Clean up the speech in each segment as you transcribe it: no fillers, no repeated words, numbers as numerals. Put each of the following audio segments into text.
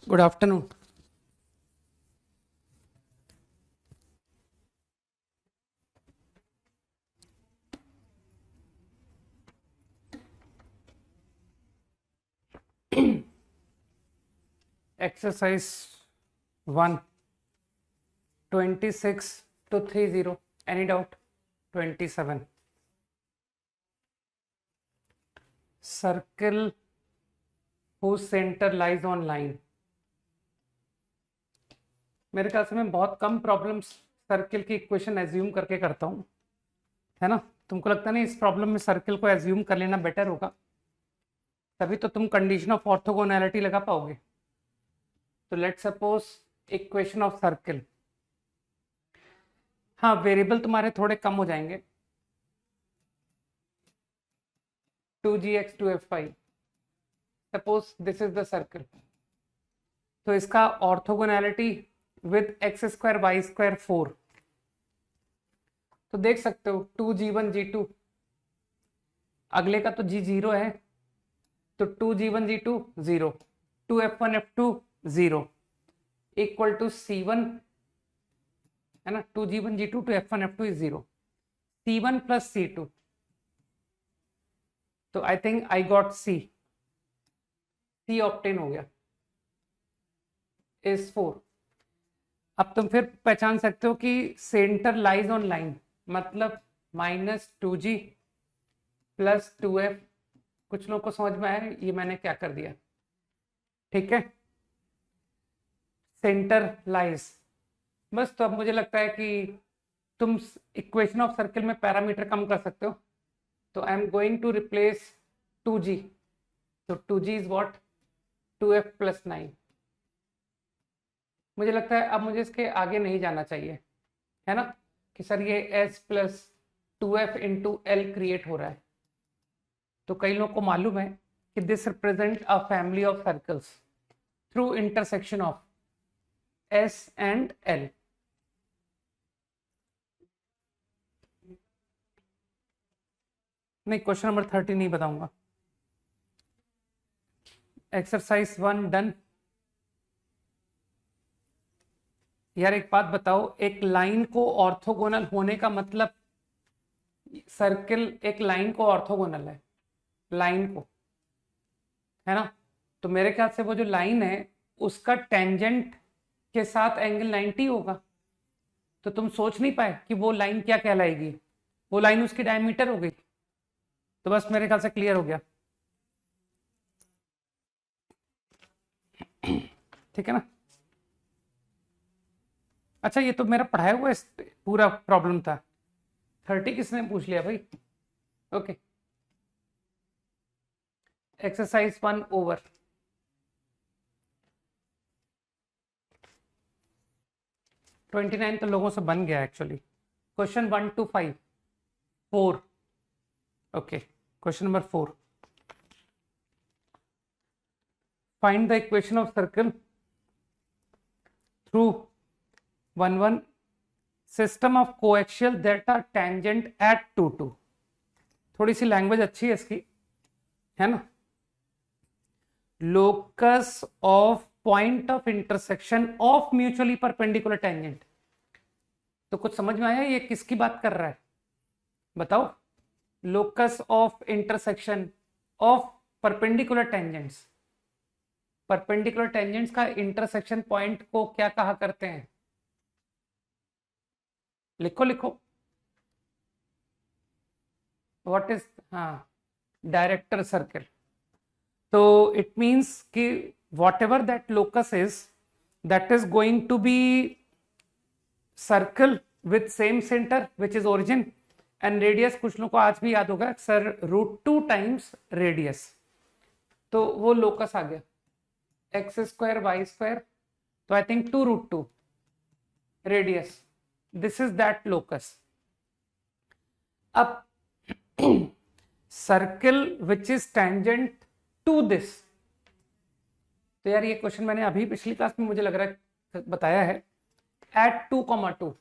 Good afternoon. Exercise 1, 26 to 30. Any doubt? 27. Circle whose center lies on line. मेरे ख्याल से मैं बहुत कम प्रॉब्लम्स सर्किल की इक्वेशन एज्यूम करके करता हूँ, है ना? तुमको लगता नहीं इस प्रॉब्लम में सर्किल को एज्यूम कर लेना बेटर होगा? तभी तो तुम कंडीशन ऑफ ऑर्थोगोनैलिटी लगा पाओगे। तो let's suppose equation of circle. हाँ, वेरिएबल तुम्हारे थोड़े कम हो जाएंगे, 2gx 2fy। Suppose this is the circle, तो इसका orthogonality with x square Y square 4। तो देख सकते हो 2g1 g2, अगले का तो g0 है, तो 2g1 g2 0, 2f1 f2 0 equal to c1, है ना? 2g1 g2 to f1 f2 is 0, c1 plus c2। तो I think I got c obtain हो गया, इज 4। अब तुम फिर पहचान सकते हो कि सेंटर लाइज ऑन लाइन, मतलब -2g प्लस 2f। कुछ लोगों को समझ में आया ये मैंने क्या कर दिया? ठीक है, सेंटर लाइज। बस, तो अब मुझे लगता है कि तुम इक्वेशन ऑफ सर्किल में पैरामीटर कम कर सकते हो। तो I am going to replace 2g, तो 2g is what? 2f plus 9। मुझे लगता है अब मुझे इसके आगे नहीं जाना चाहिए, है ना? कि सर ये s plus 2f into L create हो रहा है। तो कई लोगों को मालूम है कि this represent a family of circles through intersection of s and l। नहीं, क्वेश्चन नंबर 30 नहीं बताऊंगा। Exercise 1 done. यार एक बात बताओ, एक लाइन को ऑर्थोगोनल होने का मतलब, सर्किल एक लाइन को ऑर्थोगोनल है, लाइन को, है ना? तो मेरे ख्याल से वो जो लाइन है उसका टेंजेंट के साथ एंगल 90 होगा। तो तुम सोच नहीं पाए कि वो लाइन क्या कहलाएगी? वो लाइन उसकी डायमीटर हो गई। तो बस मेरे ख्याल से क्लियर हो गया, ठीक है ना? अच्छा, ये तो मेरा पढ़ाया हुआ पूरा प्रॉब्लम था। 30 किसने पूछ लिया भाई? Okay, exercise 1 over. 29 तो लोगों से बन गया actually. Question 1 to 5 4। Okay, question number 4, find the equation of circle through 1 system of coaxial that are tangent at 2 थोड़ी सी लैंग्वेज अच्छी है इसकी, है ना? Locus of point of intersection of mutually perpendicular tangent. तो कुछ समझ में आया ये किसकी बात कर रहा है? बताओ। Locus of intersection of perpendicular tangents. Perpendicular tangents का इंटरसेक्शन पॉइंट को क्या कहा करते हैं? लिखो लिखो। व्हाट इज, हाँ, डायरेक्टर सर्कल। तो इट मींस कि whatever that locus is, that is going to be circle with same centre which is origin and radius. कुछ लोगों को आज भी याद होगा सर, √2 टाइम्स रेडियस। तो वो लोकस आ गया, एक्स स्क्वायर वाई स्क्वायर, तो I think 2√2 radius, this is that locus. अब circle which is tangent to this. तो यार ये क्वेश्चन मैंने अभी पिछली क्लास में मुझे लग रहा है बताया है। एट 2,2,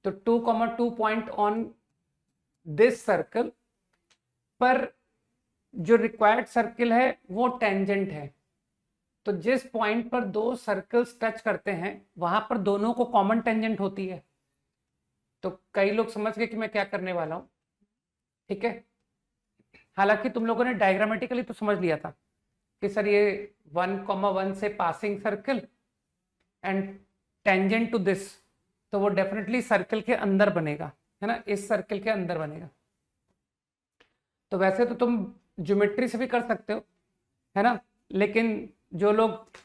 तो 2,2 पॉइंट ऑन दिस सर्कल पर जो रिक्वायर्ड सर्किल है वो टेंजेंट है। तो जिस पॉइंट पर दो सर्कल्स टच करते हैं वहां पर दोनों को कॉमन टेंजेंट होती है। तो कई लोग समझ गए कि मैं क्या करने वाला हूं, ठीक है। हालांकि तुम लोगों ने डायग्रामेटिकली तो समझ लिया था कि सर ये 1,1 से passing circle and tangent to this, तो वो डेफिनेटली सर्कल के अंदर बनेगा, है ना, इस सर्कल के अंदर बनेगा। तो वैसे तो तुम ज्योमेट्री से भी कर सकते हो, है ना, लेकिन जो लोग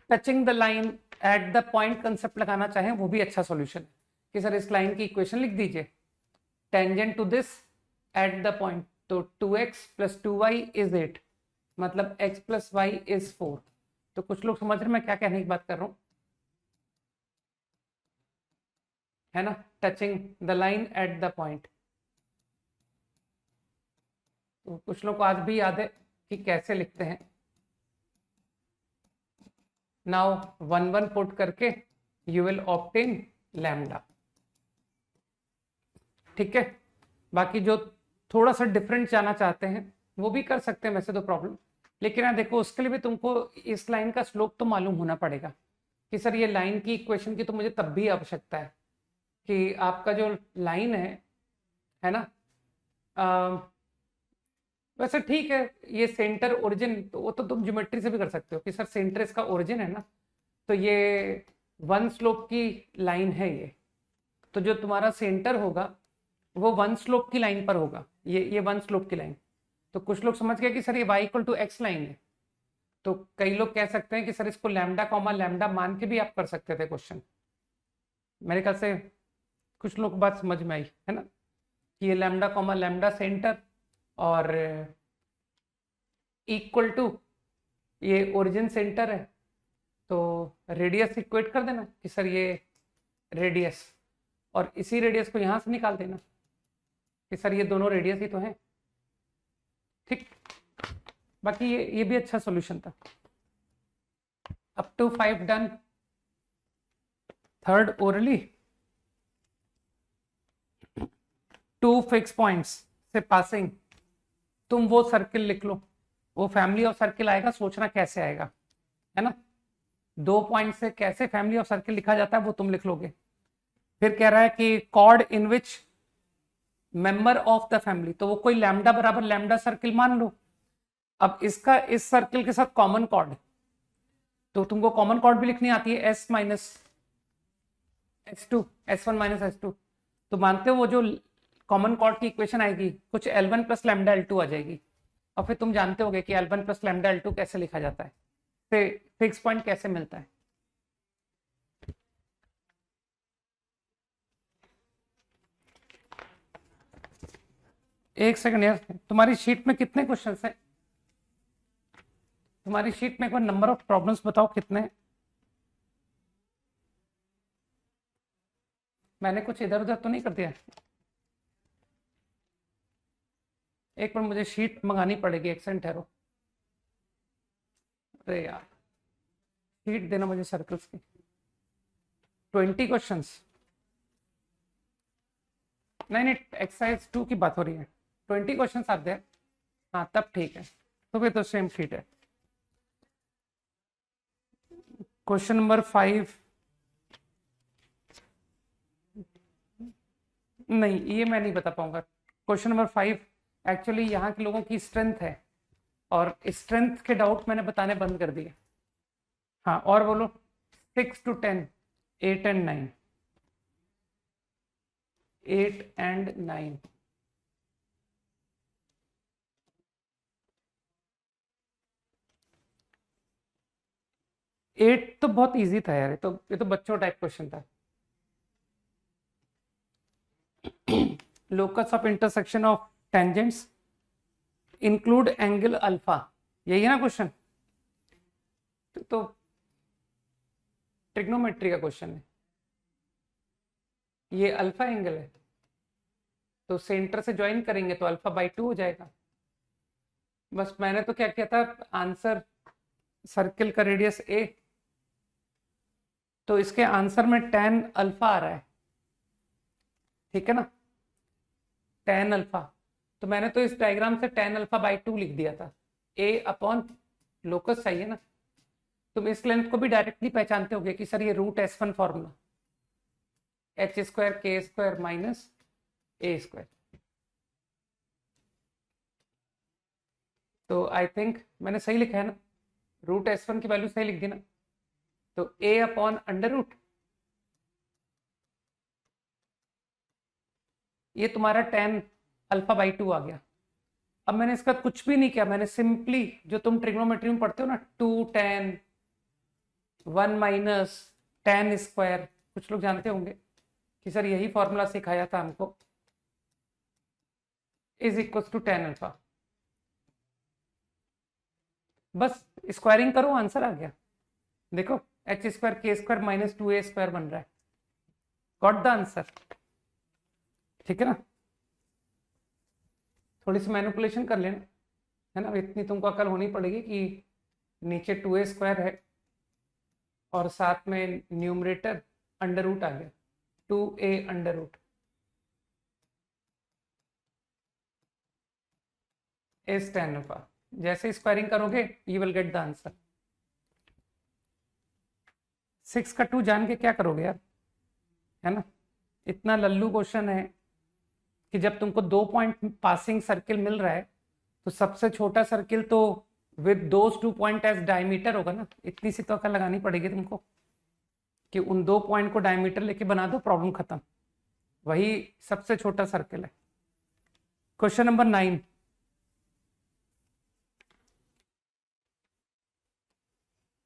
touching the line at the point concept लगाना चाहें वो भी अच्छा सॉल्यूशन है कि सर इस लाइन की इक्वेशन लिख दीजिए, tangent to this at the point, तो 2x + 2y इज 8, मतलब x + y इज 4। तो कुछ लोग समझ रहे मैं क्या कहने की बात कर रहा हूं, है ना, touching the line at the point. तो कुछ लोग को आज भी याद है कि कैसे लिखते हैं। नाउ 1 पुट करके यू विल ऑब्टेन लैम्डा, ठीक है। बाकी जो थोड़ा सा डिफरेंट जाना चाहते हैं वो भी कर सकते हैं वैसे तो प्रॉब्लम, लेकिन यहाँ देखो उसके लिए भी तुमको इस लाइन का स्लोप तो मालूम होना पड़ेगा कि सर ये लाइन की इक्वेशन की तो मुझे तब भी आवश्यकता है कि आपका जो लाइन है ना, वैसे ठीक है, ये सेंटर ओरिजिन तो वो तो तुम ज्योमेट्री से भी कर सकते हो कि सर सेंटर इसका ओरिजिन है ना, तो ये 1 स्लोप की लाइन है ये, तो जो तुम्हारा सेंटर होगा वो 1 स्लोप की लाइन पर होगा, ये 1 स्लोप की लाइन। तो कुछ लोग समझ गए कि सर ये y = x लाइन है, तो कई लोग कह सकते हैं कि सर इसको लैम्डा कॉमा लैम्डा मान के भी आप कर सकते थे क्वेश्चन। मेरे ख्याल से कुछ लोग बात समझ में आई है ना, कि ये लैम्डा कॉमा लैम्डा सेंटर और इक्वल टू ये ओरिजिन सेंटर है, तो रेडियस इक्वेट कर देना कि सर ये रेडियस, और इसी रेडियस को यहां से निकाल देना कि सर ये दोनों रेडियस ही तो हैं, ठीक। बाकी ये भी अच्छा सॉल्यूशन था। Up to 5 done. Third orally, 2 fix points से पासिंग, तुम वो सर्किल लिख लो, वो फैमिली ऑफ सर्किल आएगा, सोचना कैसे आएगा, है ना, 2 पॉइंट से कैसे फैमिली ऑफ सर्किल लिखा जाता है वो तुम लिख लोगे। फिर कह रहा है कि chord in which member of the family, तो वो कोई लैम्डा बराबर लैम्डा सर्किल मान लो। अब इसका इस सर्किल के साथ कॉमन कॉर्ड, तो तुमको कॉमन कॉर्ड भी लिखनी आती है, s - s2 s1 - s2, तो मानते हो वो जो कॉमन कॉर्ड की इक्वेशन आएगी कुछ L1 + लैम्डा L2 आ जाएगी। और फिर तुम जानते होगे कि L1 + लैम्डा L2 कैसे लिखा जाता है, फिर फिक्स पॉइंट कैसे मिलता है। एक सेकंड यार, तुम्हारी शीट में कितने क्वेश्चन हैं? तुम्हारी शीट में एक बार नंबर ऑफ प्रॉब्लम्स बताओ कितने। मैंने कुछ इधर उधर तो नहीं कर दिया? एक बार मुझे शीट मंगानी पड़ेगी, एक सेकंड ठहरो। अरे यार, शीट देना मुझे सर्कल्स की। 20 क्वेश्चंस? नहीं नहीं, एक्सरसाइज 2 की बात हो रही है। 20 क्वेश्चंस आते हैं, हाँ तब ठीक है, तो फिर तो सेम शीट है। क्वेश्चन नंबर 5, नहीं ये मैं नहीं बता पाऊंगा। क्वेश्चन नंबर 5 एक्चुअली यहाँ के लोगों की स्ट्रेंथ है, और स्ट्रेंथ के डाउट मैंने बताने बंद कर दिए। हाँ और बोलो, 6 to 10, 8 and 9, 8 and 9। एट तो बहुत इजी था यार, ये तो बच्चों टाइप क्वेश्चन था। Locus of intersection of tangents include angle alpha, यही है ना क्वेश्चन, तो ट्रिग्नोमेट्री का क्वेश्चन है। ये अल्फा एंगल है, तो सेंटर से ज्वाइन करेंगे तो α/2 हो जाएगा। बस मैंने तो क्या किया था, आंसर सर्किल का रेडियस a, तो इसके आंसर में tan अल्फा आ रहा है, ठीक है ना, tan अल्फा, तो मैंने तो इस डायग्राम से tan अल्फा बाई 2 लिख दिया था, a अपॉन लोकस चाहिए ना। तुम इस लेंथ को भी डायरेक्टली पहचानते होगे कि सर ये root S1 formula, h square k square minus a square. तो आई थिंक मैंने सही लिखा है ना, रूट S1 की वैल्यू सही लिख दी ना। तो a अपॉन अंडर रूट, ये तुम्हारा tan अल्फा बाई 2 आ गया। अब मैंने इसका कुछ भी नहीं किया, मैंने सिंपली जो तुम ट्रिग्नोमेट्री में पढ़ते हो ना, 2 tan 1 माइनस tan स्क्वायर, कुछ लोग जानते होंगे कि सर यही फॉर्मूला सिखाया था हमको, is equal to tan alpha. बस स्क्वायरिंग करो, आंसर आ गया। देखो h square k square minus 2a square बन रहा है, गॉट द आंसर। ठीक है ना, थोड़ी सी मैनिपुलेशन कर लेना, है ना, इतनी तुमको अकल होनी पड़ेगी कि नीचे 2a स्क्वायर है और साथ में न्यूमरेटर अंडर रूट आ गया, 2a under root is tan alpha. जैसे स्क्वायरिंग करोगे you will get the answer. 6 का 2 जान के क्या करोगे यार, है ना। इतना लल्लू क्वेश्चन है कि जब तुमको 2 पॉइंट पासिंग सर्किल मिल रहा है तो सबसे छोटा सर्किल तो with those 2 point as diameter होगा ना। इतनी सी तो अकल लगानी पड़ेगी तुमको कि उन 2 पॉइंट को डायमीटर लेके बना दो, प्रॉब्लम खत्म। वही सबसे छोटा सर्किल है। क्वेश्चन नंबर 9,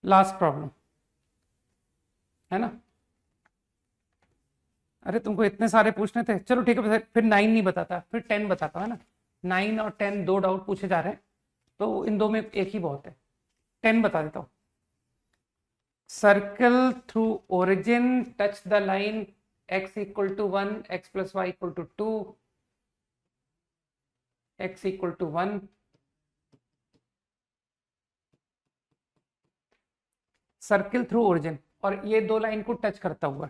लास्ट प्रॉब्लम, है ना। अरे तुमको इतने सारे पूछने थे, चलो ठीक है, फिर 9 नहीं बताता, फिर 10 बताता, है ना। 9 और 10 दो डाउट पूछे जा रहे हैं, तो इन दो में एक ही बहुत है। 10 बता देता हूँ। Circle through origin touch the line x equal to 1, x plus y equal to 2, x equal to 1, circle through origin, और ये दो लाइन को टच करता हुआ।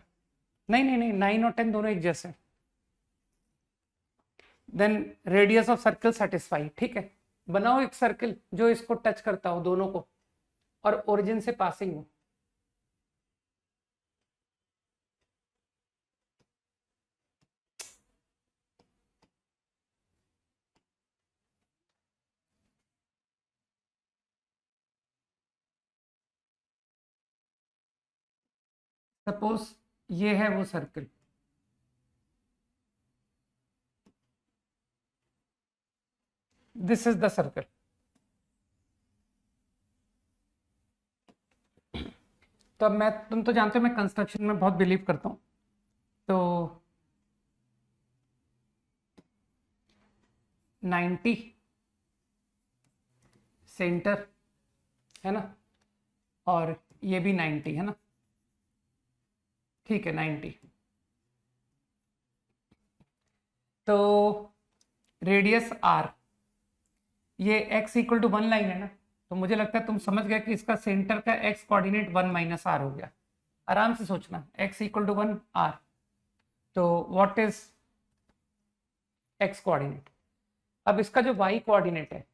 नहीं नहीं नहीं, 9 और 10 दोनों एक जैसे। Then radius of circle satisfy, ठीक है। बनाओ एक सर्किल जो इसको टच करता हो दोनों को और ओरिजिन से पासिंग हो। सपोज ये है वो circle, this is the circle. तो अब मैं, तुम तो जानते हो मैं कंस्ट्रक्शन में बहुत बिलीव करता हूँ, तो 90 सेंटर, है ना, और ये भी 90, है ना, ठीक है 90। तो रेडियस r, ये x इक्वल टू 1 लाइन है ना, तो मुझे लगता है तुम समझ गए कि इसका सेंटर का x कोऑर्डिनेट 1 माइनस r हो गया। आराम से सोचना, x इक्वल टू 1 r, तो व्हाट इज x कोऑर्डिनेट। अब इसका जो y कोऑर्डिनेट है,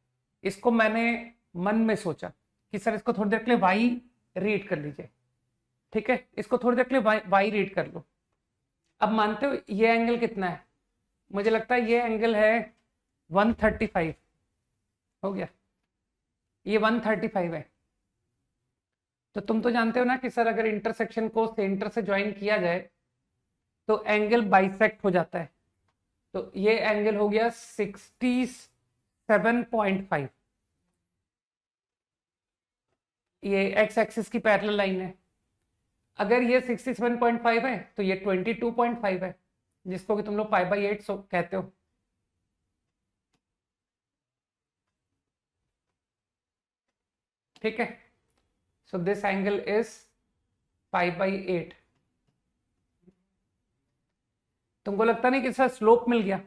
इसको मैंने मन में सोचा कि सर इसको थोड़ी देर के लिए y रीड कर लीजिए, ठीक है, इसको थोड़ी देर के लिए y रीड कर लो। अब मानते हो ये एंगल कितना है, मुझे लगता है ये एंगल है 135, हो गया, ये 135 है। तो तुम तो जानते हो ना कि सर अगर इंटरसेक्शन को सेंटर से ज्वाइन किया जाए तो एंगल बाइसेक्ट हो जाता है। तो ये एंगल हो गया 67.5, ये एक्स एक्सिस की पैरेलल लाइन है। अगर ये 67.5 है तो ये 22.5 है, जिसको कि तुम लोग पाई बाई 8 कहते हो। ठीक है, so this angle is pi by 8। तुमको लगता नहीं कि इसका स्लोप मिल गया,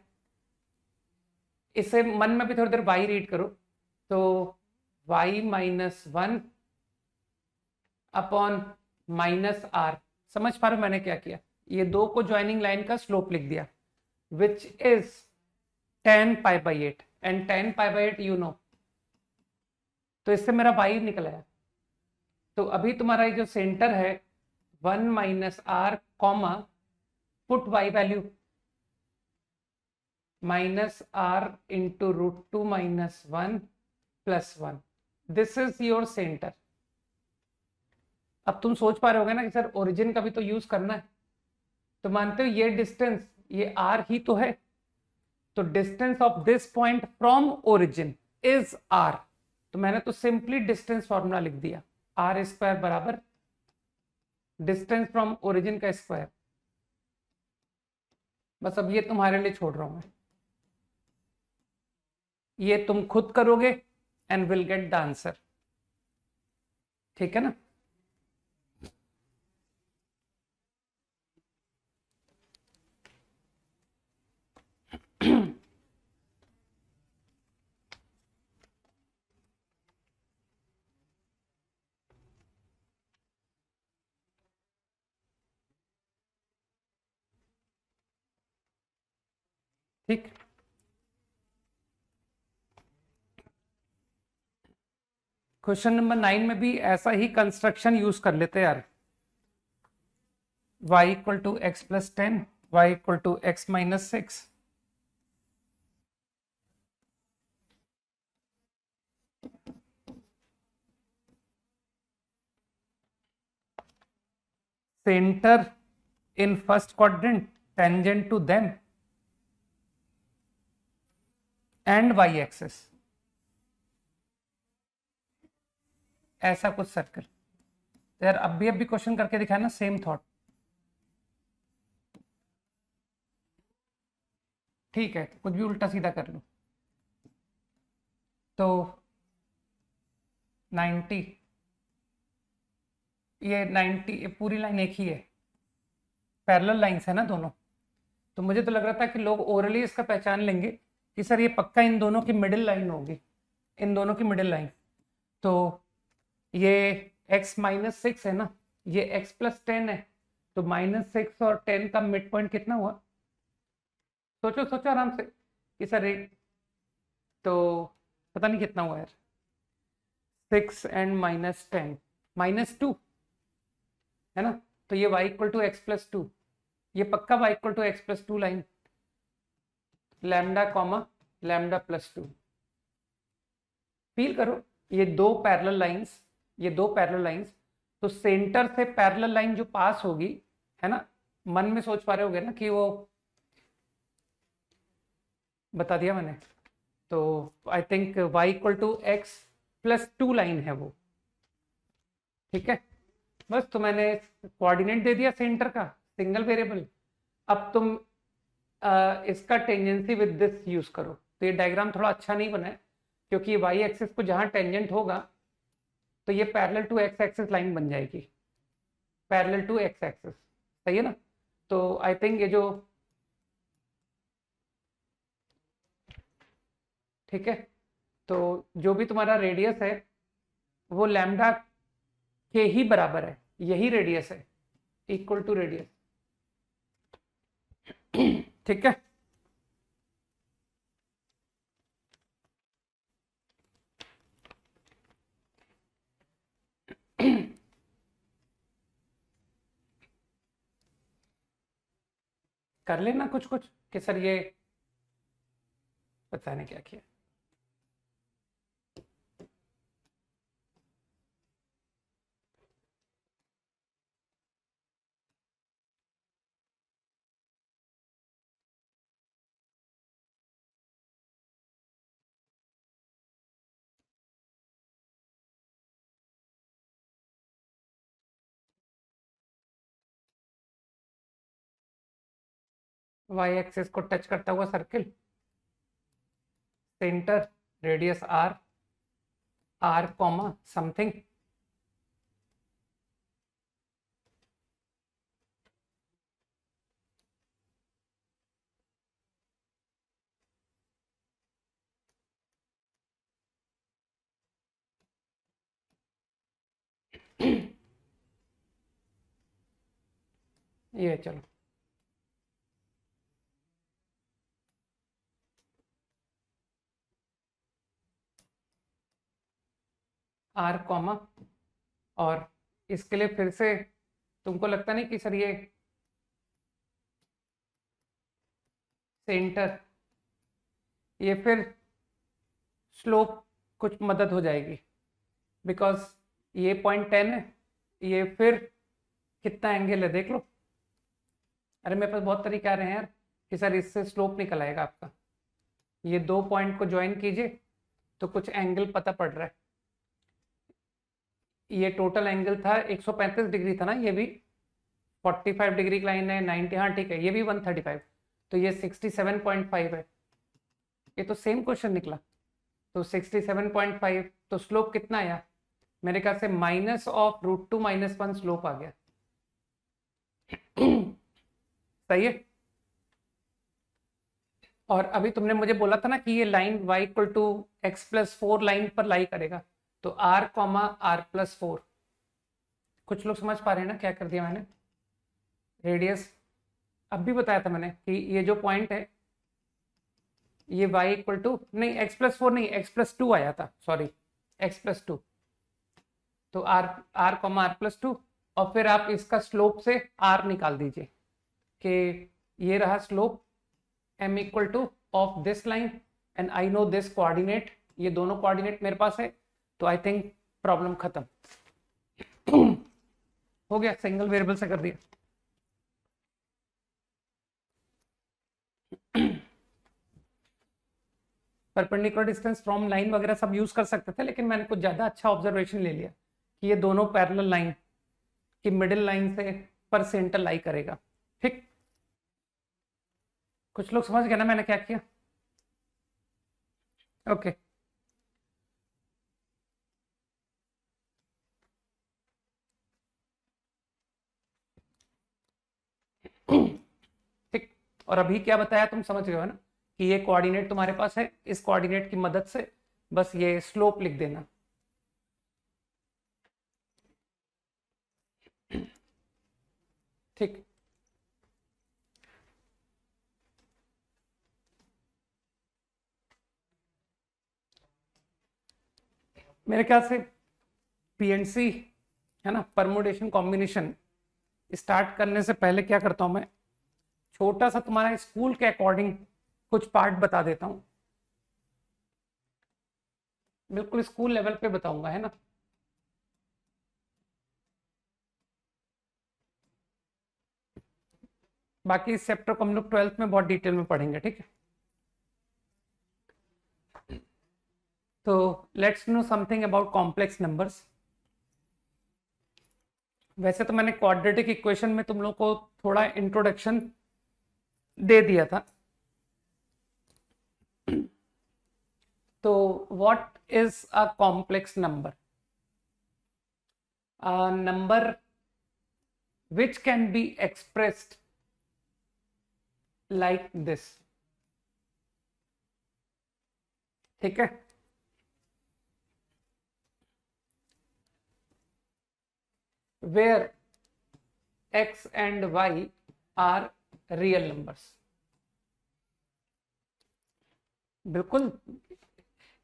इससे मन में भी थोड़ी देर y रीड करो, तो y minus 1 upon minus r। समझ पा रहे हो मैंने क्या किया, ये दो को ज्वाइनिंग लाइन का स्लोप लिख दिया, which is 10 pi by 8 and 10 pi by 8 you know, तो इससे मेरा y निकला है। तो अभी तुम्हारा ये जो सेंटर है 1 - r comma put y value -r into √2 - 1 + 1, this is your centre. अब तुम सोच पा रहे होगे ना कि सर ओरिजिन का भी तो यूज करना है, तो मानते हो ये डिस्टेंस ये r ही तो है, तो distance of this point from origin is r, तो मैंने तो सिंपली डिस्टेंस फॉर्मूला लिख दिया, r² बराबर डिस्टेंस फ्रॉम ओरिजिन का स्क्वायर। बस अब ये तुम्हारे लिए छोड़ रहा हूं मैं, ये तुम खुद करोगे and will get the answer, ठीक है ना। ठीक, क्वेश्चन नंबर 9 में भी ऐसा ही कंस्ट्रक्शन यूज कर लेते यार, y = x + 10, y = x - 6, center in first quadrant tangent to them and y axis, ऐसा कुछ सर्कल। तो यार अब भी क्वेश्चन करके दिखाया ना, सेम थॉट, ठीक है, तो कुछ भी उल्टा सीधा कर लो। तो 90, ये 90 पूरी लाइन एक ही है, पैरेलल लाइंस है ना दोनों, तो मुझे तो लग रहा था कि लोग ओरली इसका पहचान लेंगे कि सर ये पक्का इन दोनों की मिडिल लाइन होगी, इन दोनों की मिडिल लाइन। तो ये x - 6 है ना, ये x + 10 है, तो -6 और 10 का मिड पॉइंट कितना हुआ, सोचो सोचो आराम से कि सर एक, तो पता नहीं कितना हुआ यार, 6 एंड -10 -2 है ना, तो ये y = x + 2, ये पक्का y = x + 2 line, lambda comma lambda +2, feel करो ये दो पैरेलल लाइंस, ये दो पैरेलल लाइंस, तो सेंटर से पैरेलल लाइन जो पास होगी, है ना, मन में सोच पा रहे होगे ना कि वो बता दिया मैंने, तो I think y = x + 2 line है वो, ठीक है। बस तो मैंने कोऑर्डिनेट दे दिया सेंटर का, सिंगल वेरिएबल। अब तुम इसका टेंजेंसी विद दिस यूज करो, तो ये डायग्राम थोड़ा अच्छा नहीं बना है, क्योंकि y एक्सिस को जहां टेंजेंट होगा तो ये parallel to x axis line बन जाएगी, पैरेलल टू x एक्सिस, सही है ना। तो आई थिंक ये जो, ठीक है, तो जो भी तुम्हारा रेडियस है वो लैम्डा के ही बराबर है, यही रेडियस है, इक्वल टू रेडियस, ठीक है। कर लेना कुछ कुछ कि सर ये पता नहीं क्या किया। y एक्सिस को टच करता हुआ circle, centre, radius r, r comma something, ये चलो आर कॉमा, और इसके लिए फिर से तुमको लगता नहीं कि सर ये सेंटर, ये फिर स्लोप कुछ मदद हो जाएगी, बिकॉज ये 0.10 है, ये फिर कितना एंगल है देख लो। अरे मेरे पास बहुत तरीके आ रहे हैं यार कि सर इससे स्लोप निकल आएगा आपका। ये 2 पॉइंट को ज्वाइन कीजिए तो कुछ एंगल पता पड़ रहा है। ये टोटल एंगल था 135 डिग्री था ना, ये भी 45 डिग्री की लाइन है, 90, हाँ ठीक है, ये भी 135, तो ये 67.5 है। ये तो सेम क्वेश्चन निकला। तो 67.5, तो स्लोप कितना आया मेरे ख्याल से -√2 -1 स्लोप आ गया। सही है। और अभी तुमने मुझे बोला था ना कि ये लाइन y = x+4 लाइन पर लाई करेगा, तो r, r+4। कुछ लोग समझ पा रहे हैं ना क्या कर दिया मैंने? रेडियस अब भी बताया था मैंने कि ये जो पॉइंट है ये y नहीं x+4 नहीं x+2 आया था, सॉरी x+2, तो r, r+2, और फिर आप इसका स्लोप से r निकाल दीजिए कि ये रहा slope m of this line and I know this coordinate, ये दोनों कोऑर्डिनेट मेरे पास है, तो आई थिंक प्रॉब्लम खत्म। हो गया, सिंगल वेरिएबल से कर दिया। परपेंडिकुलर डिस्टेंस फ्रॉम लाइन वगैरह सब यूज कर सकते थे, लेकिन मैंने कुछ ज्यादा अच्छा ऑब्जर्वेशन ले लिया कि ये दोनों पैरेलल लाइन की मिडिल लाइन से पर सेंटर लाई करेगा। ठीक, कुछ लोग समझ गए ना मैंने क्या किया? ओके ठीक, और अभी क्या बताया तुम समझ गए हो ना कि ये कोऑर्डिनेट तुम्हारे पास है, इस कोऑर्डिनेट की मदद से बस ये स्लोप लिख देना। ठीक, मेरे ख्याल से पीएनसी है ना, परमुटेशन कॉम्बिनेशन स्टार्ट करने से पहले क्या करता हूं मैं, छोटा सा तुम्हारा स्कूल के अकॉर्डिंग कुछ पार्ट बता देता हूं, बिल्कुल स्कूल लेवल पे बताऊंगा, है ना। बाकी इस चैप्टर को हम लोग 12th में बहुत डिटेल में पढ़ेंगे, ठीक है। तो let's know something about complex numbers. वैसे तो मैंने क्वाड्रेटिक इक्वेशन में तुम लोग को थोड़ा इंट्रोडक्शन दे दिया था। तो what is a complex number? A number which can be expressed like this, ठीक है। where x and y are real numbers। बिल्कुल,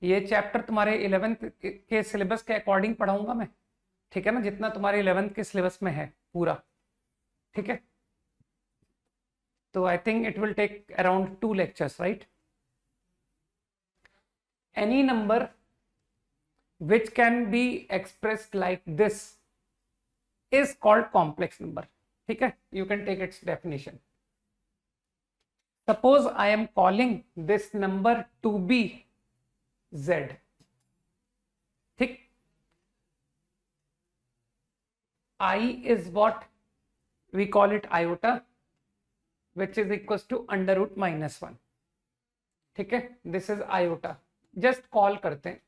ये चैप्टर तुम्हारे 11th के सिलेबस के अकॉर्डिंग पढ़ाऊंगा मैं, ठीक है ना, जितना तुम्हारे 11th के सिलेबस में है पूरा, ठीक है। तो I think it will take around 2 lectures, right. Any number which can be expressed like this is called complex number, ठीक है। You can take its definition. Suppose I am calling this number to be z, ठीक। I is what we call it iota, which is equals to √-1, ठीक है। This is iota, just call करते हैं,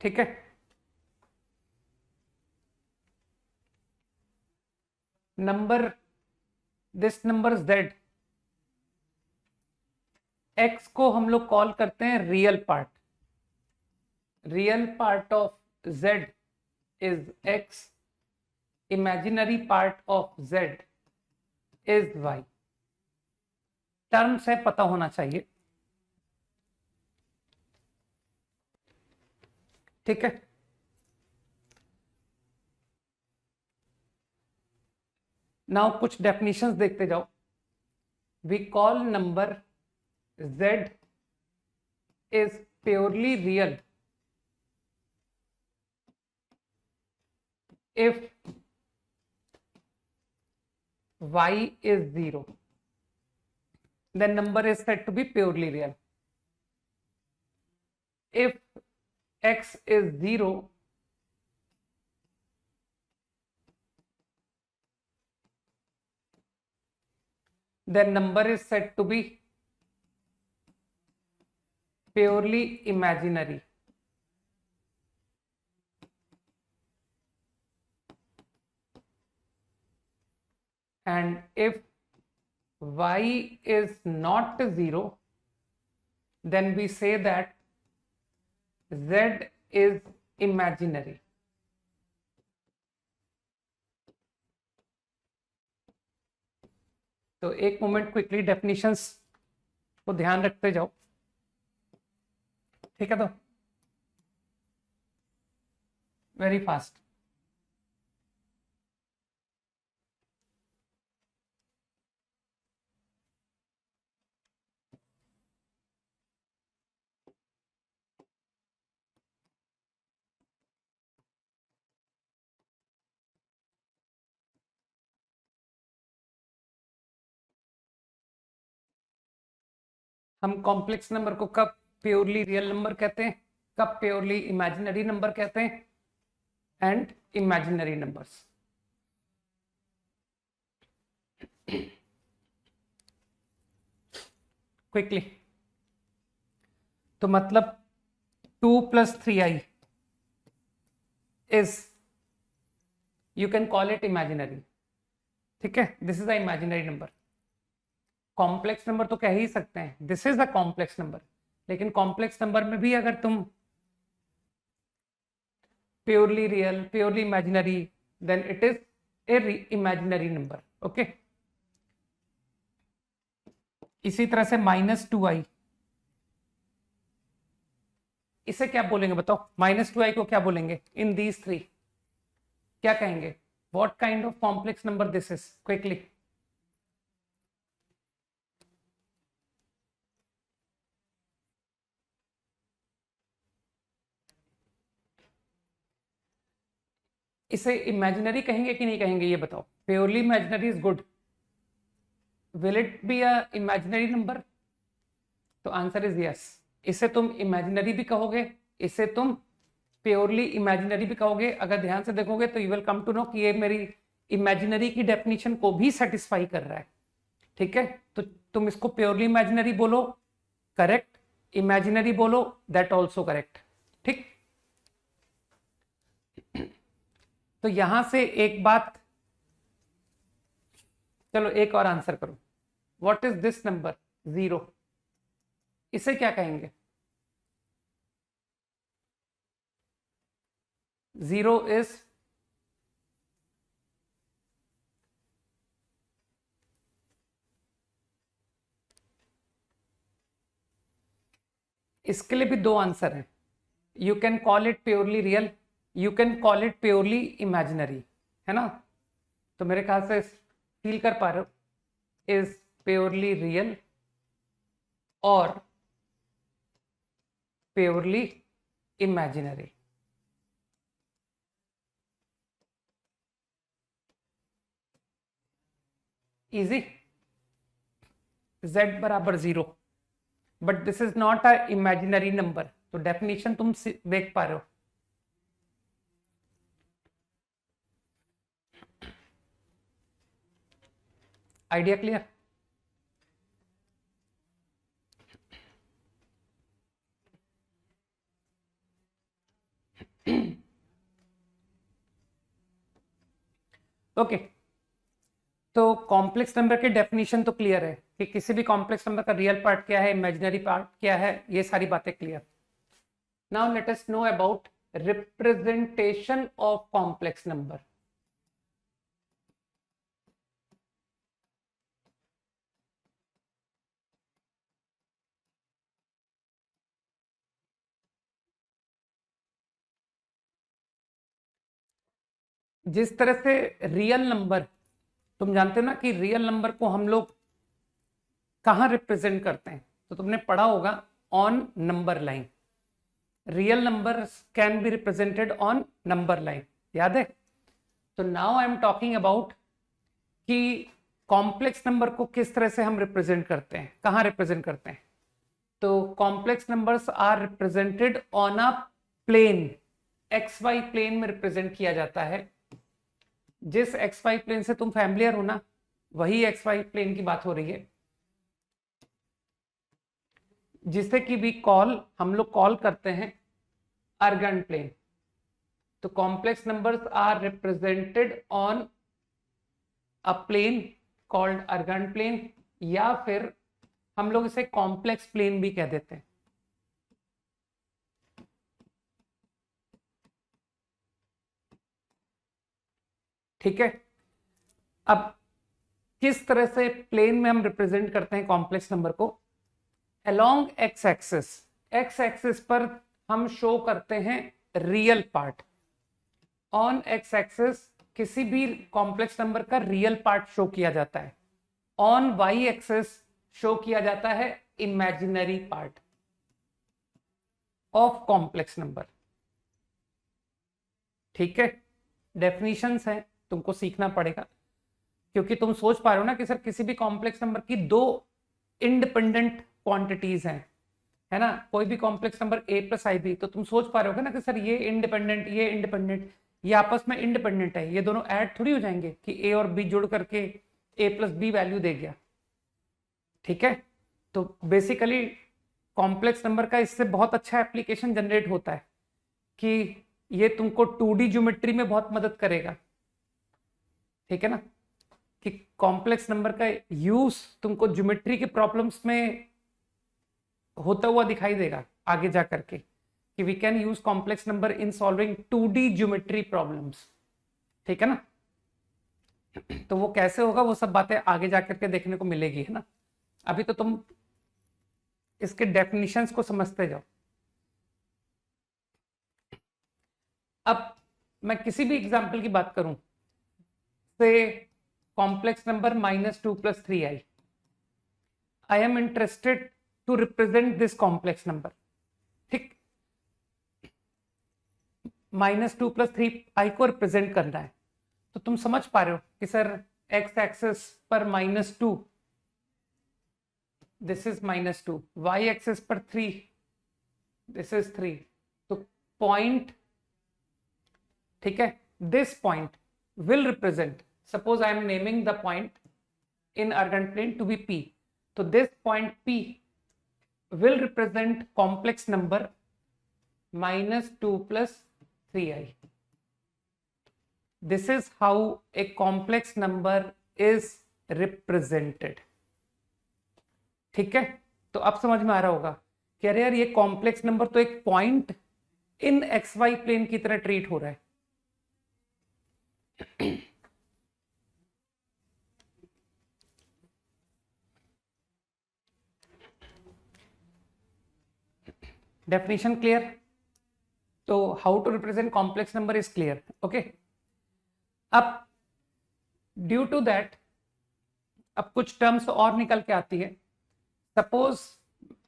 ठीक है। Number, this number z, x को हम लोग कॉल करते हैं real part. Real part of z is x, imaginary part of z is y। Terms है पता होना चाहिए, ठीक है। नाउ कुछ डेफिनेशंस देखते जाओ। We call number z is purely real if y is 0, then number is said to be purely real. If x is 0, then number is said to be purely imaginary. And if y is not 0, then we say that z is imaginary. तो एक moment quickly definitions को ध्यान रखते जाओ, ठीक है। तो very fast. हम कॉम्प्लेक्स नंबर को कब प्योरली रियल नंबर कहते हैं, कब प्योरली इमेजिनरी नंबर कहते हैं, एंड इमेजिनरी नंबर्स। क्विकली, तो मतलब 2 + 3i is, you can call it imaginary, ठीक है। This is a imaginary number. Complex number तो कह ही सकते हैं this is a complex number, लेकिन कॉम्प्लेक्स नंबर में भी अगर तुम purely real, purely imaginary, then it is a imaginary number, okay. इसी तरह से -2i, इसे क्या बोलेंगे बताओ? -2i को क्या बोलेंगे इन दीज थ्री? क्या कहेंगे? What kind of complex number this is? Quickly, इसे इमेजिनरी कहेंगे कि नहीं कहेंगे ये बताओ? Purely imaginary is good, will it be a imaginary number? तो आंसर इज यस। इसे तुम इमेजिनरी भी कहोगे, इसे तुम प्योरली इमेजिनरी भी कहोगे। अगर ध्यान से देखोगे तो you will come to know कि ये मेरी इमेजिनरी की डेफिनेशन को भी सेटिस्फाई कर रहा है, ठीक है। तो तुम इसको प्योरली इमेजिनरी बोलो, करेक्ट। इमेजिनरी बोलो, दैट ऑल्सो करेक्ट, ठीक। तो यहां से एक बात, चलो एक और आंसर करो। What is this number 0? इसे क्या कहेंगे? 0 इज, इसके लिए भी दो आंसर हैं। You can call it purely real, you can call it purely imaginary, है ना। तो मेरे ख्याल से फील कर पा रहे हो, इज प्योरली रियल और प्योरली इमेजिनरी। इजी। z बराबर 0, but this is not a imaginary number. तो डेफिनेशन तुम देख पा रहे हो। Idea clear? ओके, तो कॉम्प्लेक्स नंबर की डेफिनेशन तो क्लियर है कि किसी भी कॉम्प्लेक्स नंबर का रियल पार्ट क्या है, इमेजिनरी पार्ट क्या है, ये सारी बातें clear. Now let us know about representation of complex number. जिस तरह से रियल नंबर, तुम जानते हो ना कि रियल नंबर को हम लोग कहाँ रिप्रेजेंट करते हैं, तो तुमने पढ़ा होगा on number line. Real number can be represented on number line, याद है? तो now I am talking about कि कॉम्प्लेक्स नंबर को किस तरह से हम रिप्रेजेंट करते हैं, कहाँ रिप्रेजेंट करते हैं। तो complex numbers are represented on a plane, x Y plane में रिप्रेजेंट किया जाता है। जिस एक्स वाई प्लेन से तुम फैमिलियर हो ना, वही एक्स वाई प्लेन की बात हो रही है, जिसे कि भी हम लोग कॉल करते हैं अर्गन प्लेन। तो complex numbers are represented on a plane called Argand plane, या फिर हम लोग इसे कॉम्प्लेक्स प्लेन भी कह देते हैं। ठीक है, अब किस तरह से प्लेन में हम रिप्रेजेंट करते हैं कॉम्प्लेक्स नंबर को? Along x axis, x axis पर हम शो करते हैं real part. On x axis किसी भी कॉम्प्लेक्स नंबर का रियल पार्ट शो किया जाता है। ऑन वाई एक्सिस शो किया जाता है imaginary part of complex number. ठीक है, डेफिनेशंस हैं, तुमको सीखना पड़ेगा, क्योंकि तुम सोच पा रहे हो ना कि सर किसी भी कॉम्प्लेक्स नंबर की दो इंडिपेंडेंट क्वांटिटीज हैं, है ना, कोई भी complex number a plus i b, तो तुम सोच पा रहे हो ना कि सर ये इंडिपेंडेंट, ये आपस में इंडिपेंडेंट है, ये दोनों ऐड थोड़ी हो जाएंगे कि a और b जुड़ करके a प्लस बी वैल्यू दे गया। ठीक है, तो बेसिकली कॉम्प्लेक्स नंबर का इससे बहुत अच्छा एप्लीकेशन जनरेट होता है कि ये तुमको 2D ज्योमेट्री में बहुत मदद करेगा। ठीक है ना, कि कॉम्प्लेक्स नंबर का यूज तुमको ज्योमेट्री के प्रॉब्लम्स में होता हुआ दिखाई देगा आगे जा करके, कि we can use complex number in solving 2D geometry problems. ठीक है ना, तो वो कैसे होगा, वो सब बातें आगे जा करके देखने को मिलेगी, है ना। अभी तो तुम इसके डेफिनेशंस को समझते जाओ। अब मैं किसी भी एग्जाम्पल की बात करूं, say complex number -2 + 3i, I am interested to represent this complex number. ठीक, -2 + 3i को रिप्रेजेंट करना है, तो तुम समझ पा रहे हो कि सर एक्स एक्सिस पर -2, दिस इज -2, वाई एक्सिस पर 3, दिस इज 3, तो पॉइंट, ठीक है, this point will represent, suppose I am naming the point in Argand plane to be P. So this point P will represent complex number -2 + 3i. This is how a complex number is represented. ठीक है, तो अब समझ में आ रहा होगा कि अरे यार ये कॉम्प्लेक्स नंबर तो एक point in X Y plane की तरह ट्रीट हो रहा है। Definition clear? तो how to represent complex number is clear, okay. अब ड्यू टू दैट अब कुछ टर्म्स और निकल के आती है। सपोज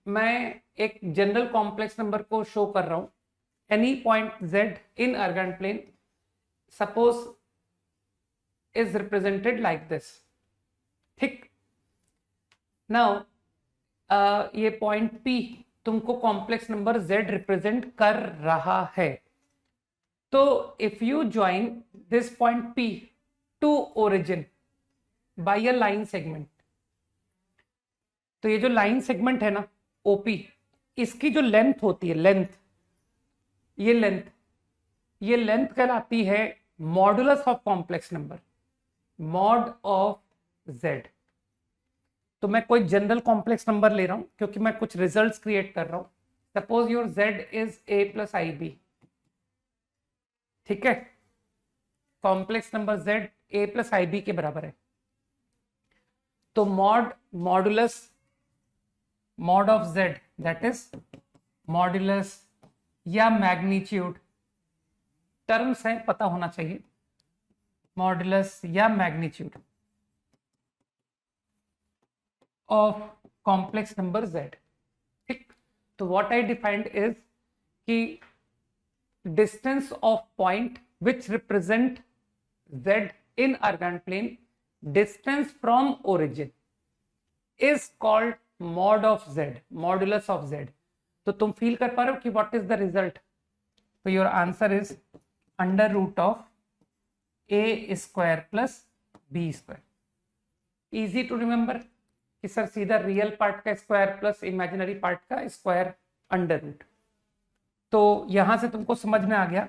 मैं एक जनरल कॉम्प्लेक्स नंबर को शो कर रहा हूं, any point z in Argand plane suppose is represented like this. ठीक, नाउ ये पॉइंट P तुमको कॉम्प्लेक्स नंबर z रिप्रेजेंट कर रहा है। तो if you join this point P to origin by a line segment, तो ये जो लाइन सेगमेंट है ना OP, इसकी जो लेंथ होती है, ये लेंथ कहलाती है modulus of complex number, mod of z। तो मैं कोई जनरल कॉम्प्लेक्स नंबर ले रहा हूं क्योंकि मैं कुछ रिजल्ट्स क्रिएट कर रहा हूं। Suppose your z is a + ib। ठीक है, complex number z a + ib के बराबर है। तो modulus mod of z, that is modulus या मैग्नीट्यूड, टर्म्स हैं पता होना चाहिए, मॉडुलस या magnitude of complex number z। ठीक, तो व्हाट आई डिफाइंड इज कि distance of point which represent z in Argand plane, distance from origin is called mod of z, modulus of z। तो तुम फील कर पा रहे हो कि what is the result? तो your answer is under root of a square plus b square। easy to remember कि sir सीधा रियल पार्ट का स्क्वायर प्लस इमेजिनरी पार्ट का स्क्वायर अंडर रूट। तो यहां से तुमको समझ में आ गया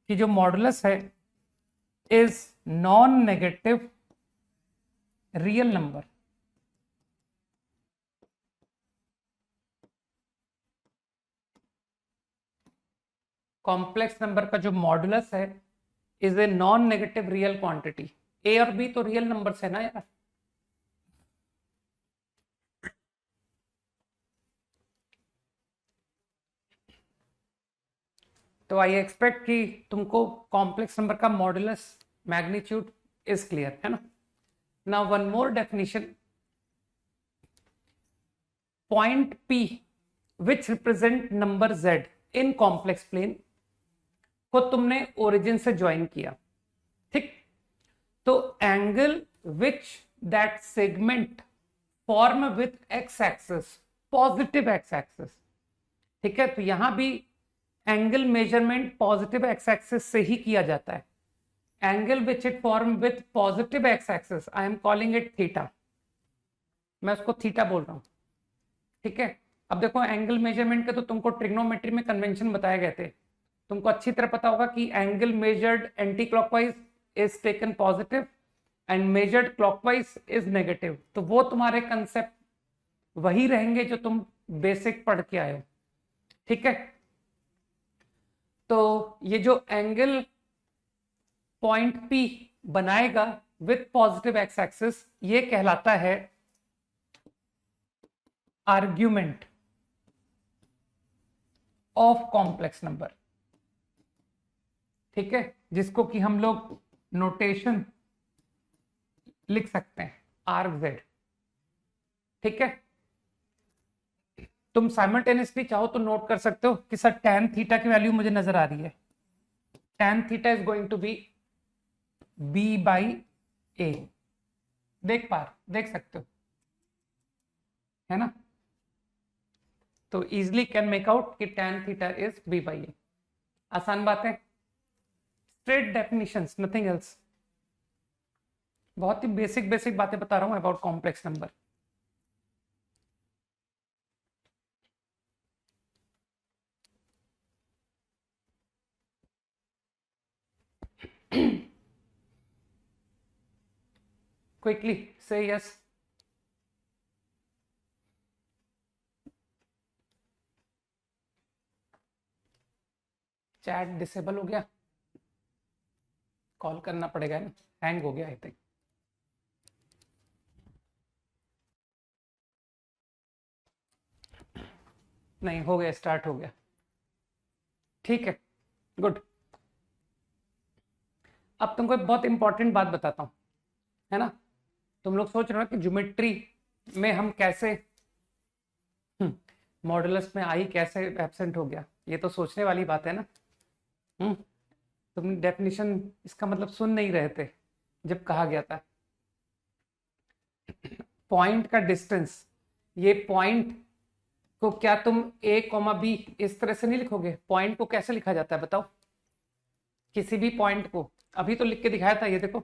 कि जो मॉडुलस है is non negative real number. Complex number का जो मॉडुलस है is a non negative real quantity. A और बी तो रियल नंबर्स है ना यार। तो आई एक्सपेक्ट कि तुमको कॉम्प्लेक्स नंबर का मॉडुलस मैग्नीट्यूड इज क्लियर है ना। Now one more definition, point P which represent number Z in complex plane को तुमने ओरिजिन से ज्वाइन किया। ठीक, तो angle which that segment form with x axis, positive x axis. ठीक है, तो यहां भी angle measurement positive x axis से ही किया जाता है। Angle which it form with positive x axis, I am calling it theta, मैं उसको थीटा बोल रहा हूं। ठीक है, अब देखो एंगल मेजरमेंट के तो तुमको ट्रिग्नोमेट्री में कन्वेंशन बताए गए थे। तुमको अच्छी तरह पता होगा कि angle measured anti clockwise is taken positive and measured clockwise is negative. तो वो तुम्हारे कंसेप्ट वही रहेंगे जो तुम बेसिक पढ़ के आए हो। ठीक है, तो ये जो एंगल पॉइंट P बनाएगा विथ पॉजिटिव एक्स एक्सिस, ये कहलाता है आर्ग्यूमेंट ऑफ कॉम्प्लेक्स नंबर। ठीक है, जिसको कि हम लोग नोटेशन लिख सकते हैं आर्ग z। ठीक है, तुम साइमल्टेनियसली चाहो तो नोट कर सकते हो कि सर tan थीटा की वैल्यू मुझे नजर आ रही है, tan theta is going to be b/a। देख सकते हो है ना। तो इजिली कैन मेक आउट कि tan थीटा इज b/a। आसान बात है, स्ट्रेट डेफिनिशंस, नथिंग एल्स। बहुत ही बेसिक बातें बता रहा हूं अबाउट कॉम्प्लेक्स नंबर। क्विकली से यस। चैट डिसेबल हो गया, कॉल करना पड़ेगा ना, हैंग हो गया आई थिंक। नहीं हो गया, स्टार्ट हो गया। ठीक है, गुड। अब तुमको एक बहुत इंपॉर्टेंट बात बताता हूं, है ना। तुम लोग सोच रहे हो कि ज्योमेट्री में हम कैसे मॉडुलस में आई कैसे एब्सेंट हो गया, ये तो सोचने वाली बात है ना। तुम डेफिनेशन इसका मतलब सुन नहीं रहे थे जब कहा गया था पॉइंट का डिस्टेंस। ये पॉइंट को क्या तुम a, b इस तरह से नहीं लिखोगे? पॉइंट को कैसे लिखा जाता है बताओ? किसी भी पॉइंट को अभी तो लिख के दिखाया था, ये देखो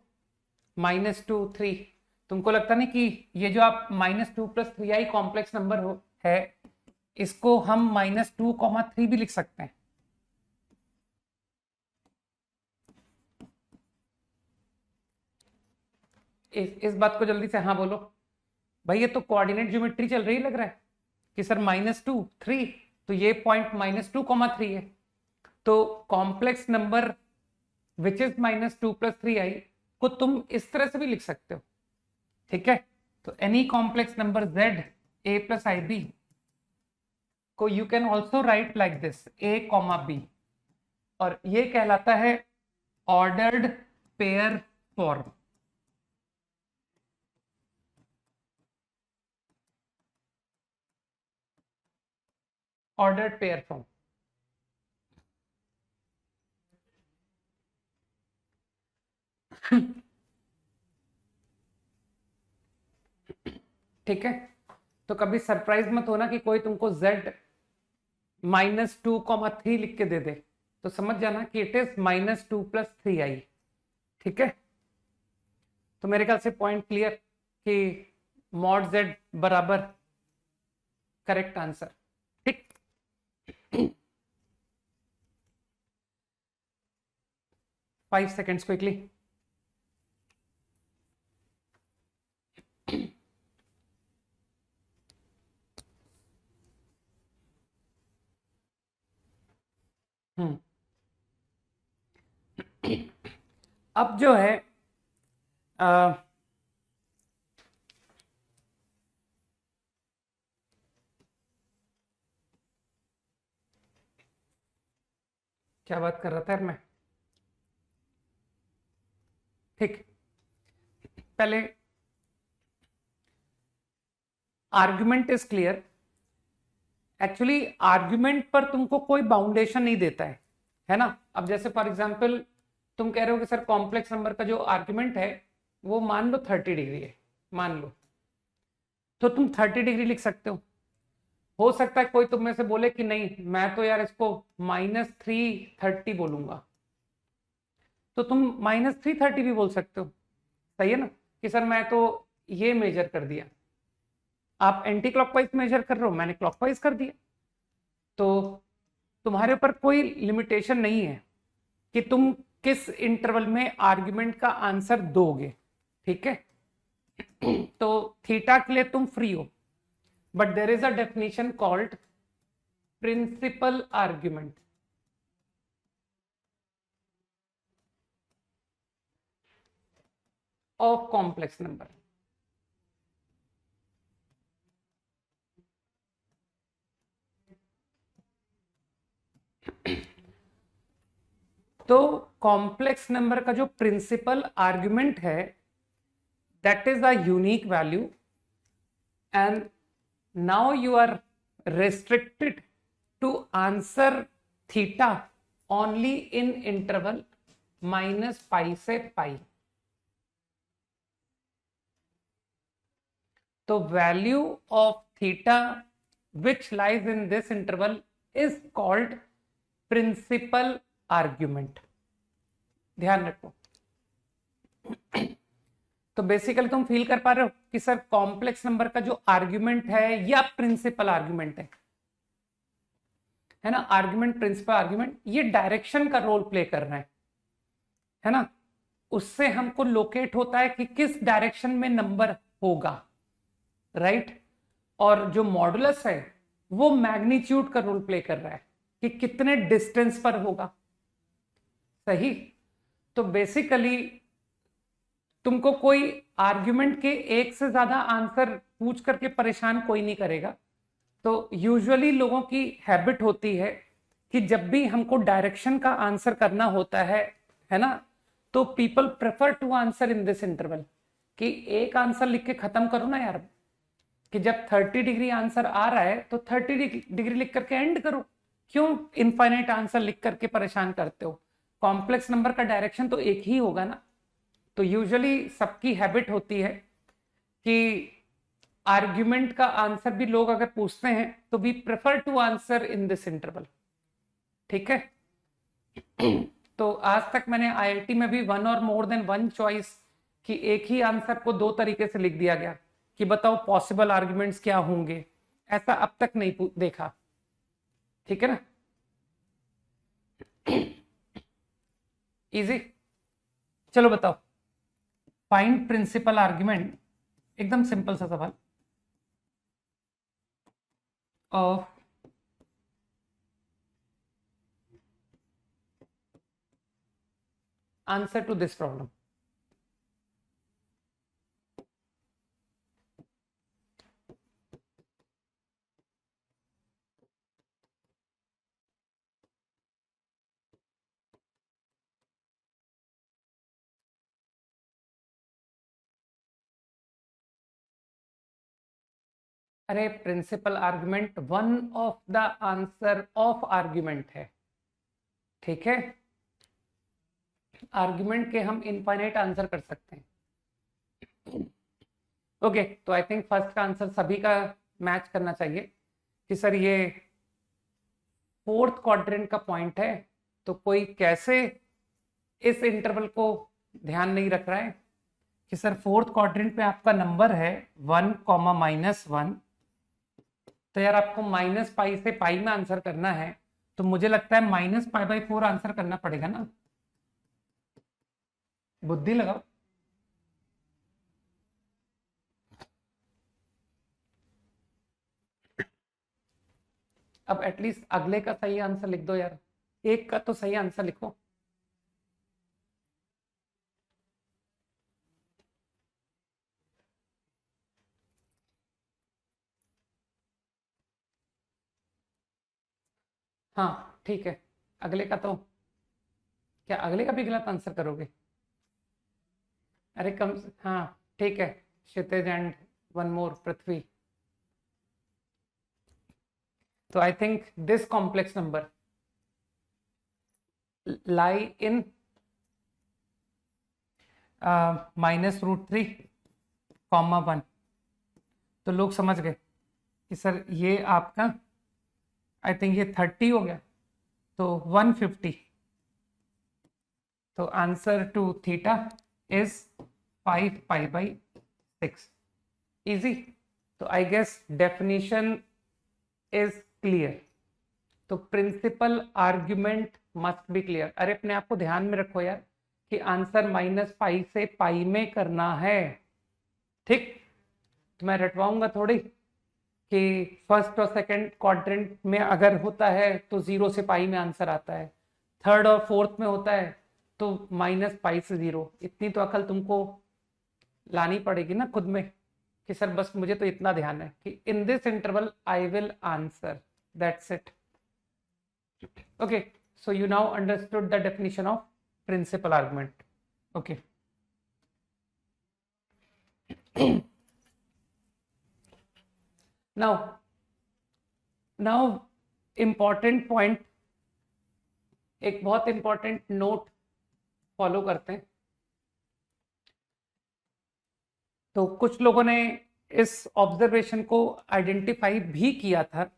-2 3। तुमको लगता नहीं कि ये जो आप -2 + 3i कॉम्प्लेक्स नंबर है, इसको हम -2, 3 भी लिख सकते हैं। इस बात को जल्दी से हाँ बोलो भाई। ये तो कोऑर्डिनेट ज्योमेट्री चल रही लग रहा है कि सर -2 3, तो ये पॉइंट -2, 3 है। तो complex number which is -2 + 3i को तुम इस तरह से भी लिख सकते हो। ठीक है, तो any complex number z a + ib को you can also right like this a, b, और ये कहलाता है ordered pair form. Ordered pair form. ठीक है, तो कभी सरप्राइज मत होना कि कोई तुमको z -2, 3 लिख के दे दे, तो समझ जाना कि इट इज -2 + 3i। ठीक है, तो मेरे ख्याल से पॉइंट क्लियर कि मॉड z बराबर करेक्ट आंसर। ठीक, 5 सेकेंड्स क्विकली। अब जो है क्या बात कर रहा था यार मैं। ठीक, पहले argument is clear. Actually argument पर तुमको कोई बाउंडेशन नहीं देता है ना। अब जैसे फॉर एग्जांपल तुम कह रहे हो कि सर कॉम्प्लेक्स नंबर का जो आर्गुमेंट है वो मान लो 30 डिग्री है, मान लो, तो तुम 30 डिग्री लिख सकते हो सकता है कोई तुम में से बोले कि नहीं मैं तो यार इसको -330 बोलूंगा, तो तुम -330 भी बोल सकते हो। सही है ना, कि सर मैं तो ये मेजर कर दिया, आप एंटी क्लॉकवाइज मेजर कर रहे हो, मैंने क्लॉकवाइज कर दिया, तो तुम्हारे ऊपर कोई लिमिटेशन नहीं है कि तुम किस इंटरवल में आर्गुमेंट का आंसर दोगे। ठीक है, तो थीटा के लिए तुम फ्री हो, but there is a definition called principal argument. Of complex number. तो कॉम्प्लेक्स नंबर का जो प्रिंसिपल आर्गुमेंट है that is a unique value, and now you are restricted to answer theta only in interval -pi से pi। तो value of theta which lies in this interval is called principal argument. ध्यान रखो। तो basically तुम feel कर पा रहे हो कि सर कॉम्प्लेक्स नंबर का जो आर्ग्यूमेंट है या प्रिंसिपल आर्ग्यूमेंट है ना, आर्ग्यूमेंट प्रिंसिपल आर्ग्यूमेंट, ये डायरेक्शन का रोल प्ले कर रहा है ना, उससे हमको लोकेट होता है कि किस डायरेक्शन में नंबर होगा, राइट। और जो मॉडुलस है वो मैग्नीट्यूड का रोल प्ले कर रहा है कि कितने डिस्टेंस पर होगा। सही, तो बेसिकली तुमको कोई आर्ग्यूमेंट के एक से ज्यादा आंसर पूछ करके परेशान कोई नहीं करेगा। तो यूजुअली लोगों की हैबिट होती है कि जब भी हमको डायरेक्शन का आंसर करना होता है ना, तो people prefer to answer in this interval, कि एक आंसर लिख के खत्म करो ना यार, कि जब 30 डिग्री आंसर आ रहा है तो 30 डिग्री लिख करके एंड करो, क्यों इनफाइनाइट आंसर लिख करके परेशान करते हो। कॉम्प्लेक्स नंबर का डायरेक्शन तो एक ही होगा ना। तो यूजुअली सबकी हैबिट होती है कि आर्ग्यूमेंट का आंसर भी लोग अगर पूछते हैं तो we prefer to answer in this interval. ठीक है, तो आज तक मैंने आईआईटी में भी वन और मोर देन वन चॉइस कि एक ही आंसर को दो तरीके से लिख दिया गया कि बताओ पॉसिबल आर्ग्यूमेंट्स क्या होंगे, ऐसा अब तक नहीं देखा। ठीक है ना, इजी। चलो बताओ, फाइंड प्रिंसिपल आर्ग्यूमेंट, एकदम सिंपल सा सवाल of answer to this problem. अरे principal argument one of the answer of argument है, ठीक है। आर्गुमेंट के हम इनफाइनाइट आंसर कर सकते हैं। ओके, तो आई थिंक फर्स्ट का आंसर सभी का मैच करना चाहिए कि सर ये फोर्थ क्वाड्रेंट का पॉइंट है, तो कोई कैसे इस इंटरवल को ध्यान नहीं रख रहा है कि सर फोर्थ क्वाड्रेंट पे आपका नंबर है 1, -1, तो यार आपको -पाई से पाई में आंसर करना है, तो मुझे लगता है -π/4 आंसर करना पड़ेगा ना, बुद्धि लगाओ। अब एटलीस्ट अगले का सही आंसर लिख दो यार, एक का तो सही आंसर लिखो। हाँ ठीक है, अगले का तो क्या अगले का भी गलत आंसर करोगे? अरे कम हाँ ठीक है, क्षितिज एंड वन मोर पृथ्वी। तो I think this complex number lie in -√3, 1, तो लोग समझ गए कि सर ये आपका आई थिंक ये 30 हो गया, तो 150, तो answer to theta is 5π/6। Easy, तो I guess definition is clear. तो principal argument must be clear. अरे अपने आप को ध्यान में रखो यार कि आंसर -π से पाई में करना है, ठीक। तो मैं रटवाऊंगा थोड़ी कि फर्स्ट और सेकंड क्वाड्रेंट में अगर होता है तो 0 से पाई में आंसर आता है, थर्ड और फोर्थ में होता है तो -π से 0। इतनी तो अकल तुमको लानी पड़ेगी ना खुद में कि सर बस मुझे तो इतना ध्यान है कि इन this interval I will answer, that's it. Okay, so you now understood the definition of principal argument. Okay. now important point, एक बहुत इंपॉर्टेंट नोट फॉलो करते हैं। तो कुछ लोगों ने इस ऑब्जर्वेशन को आइडेंटिफाई भी किया था,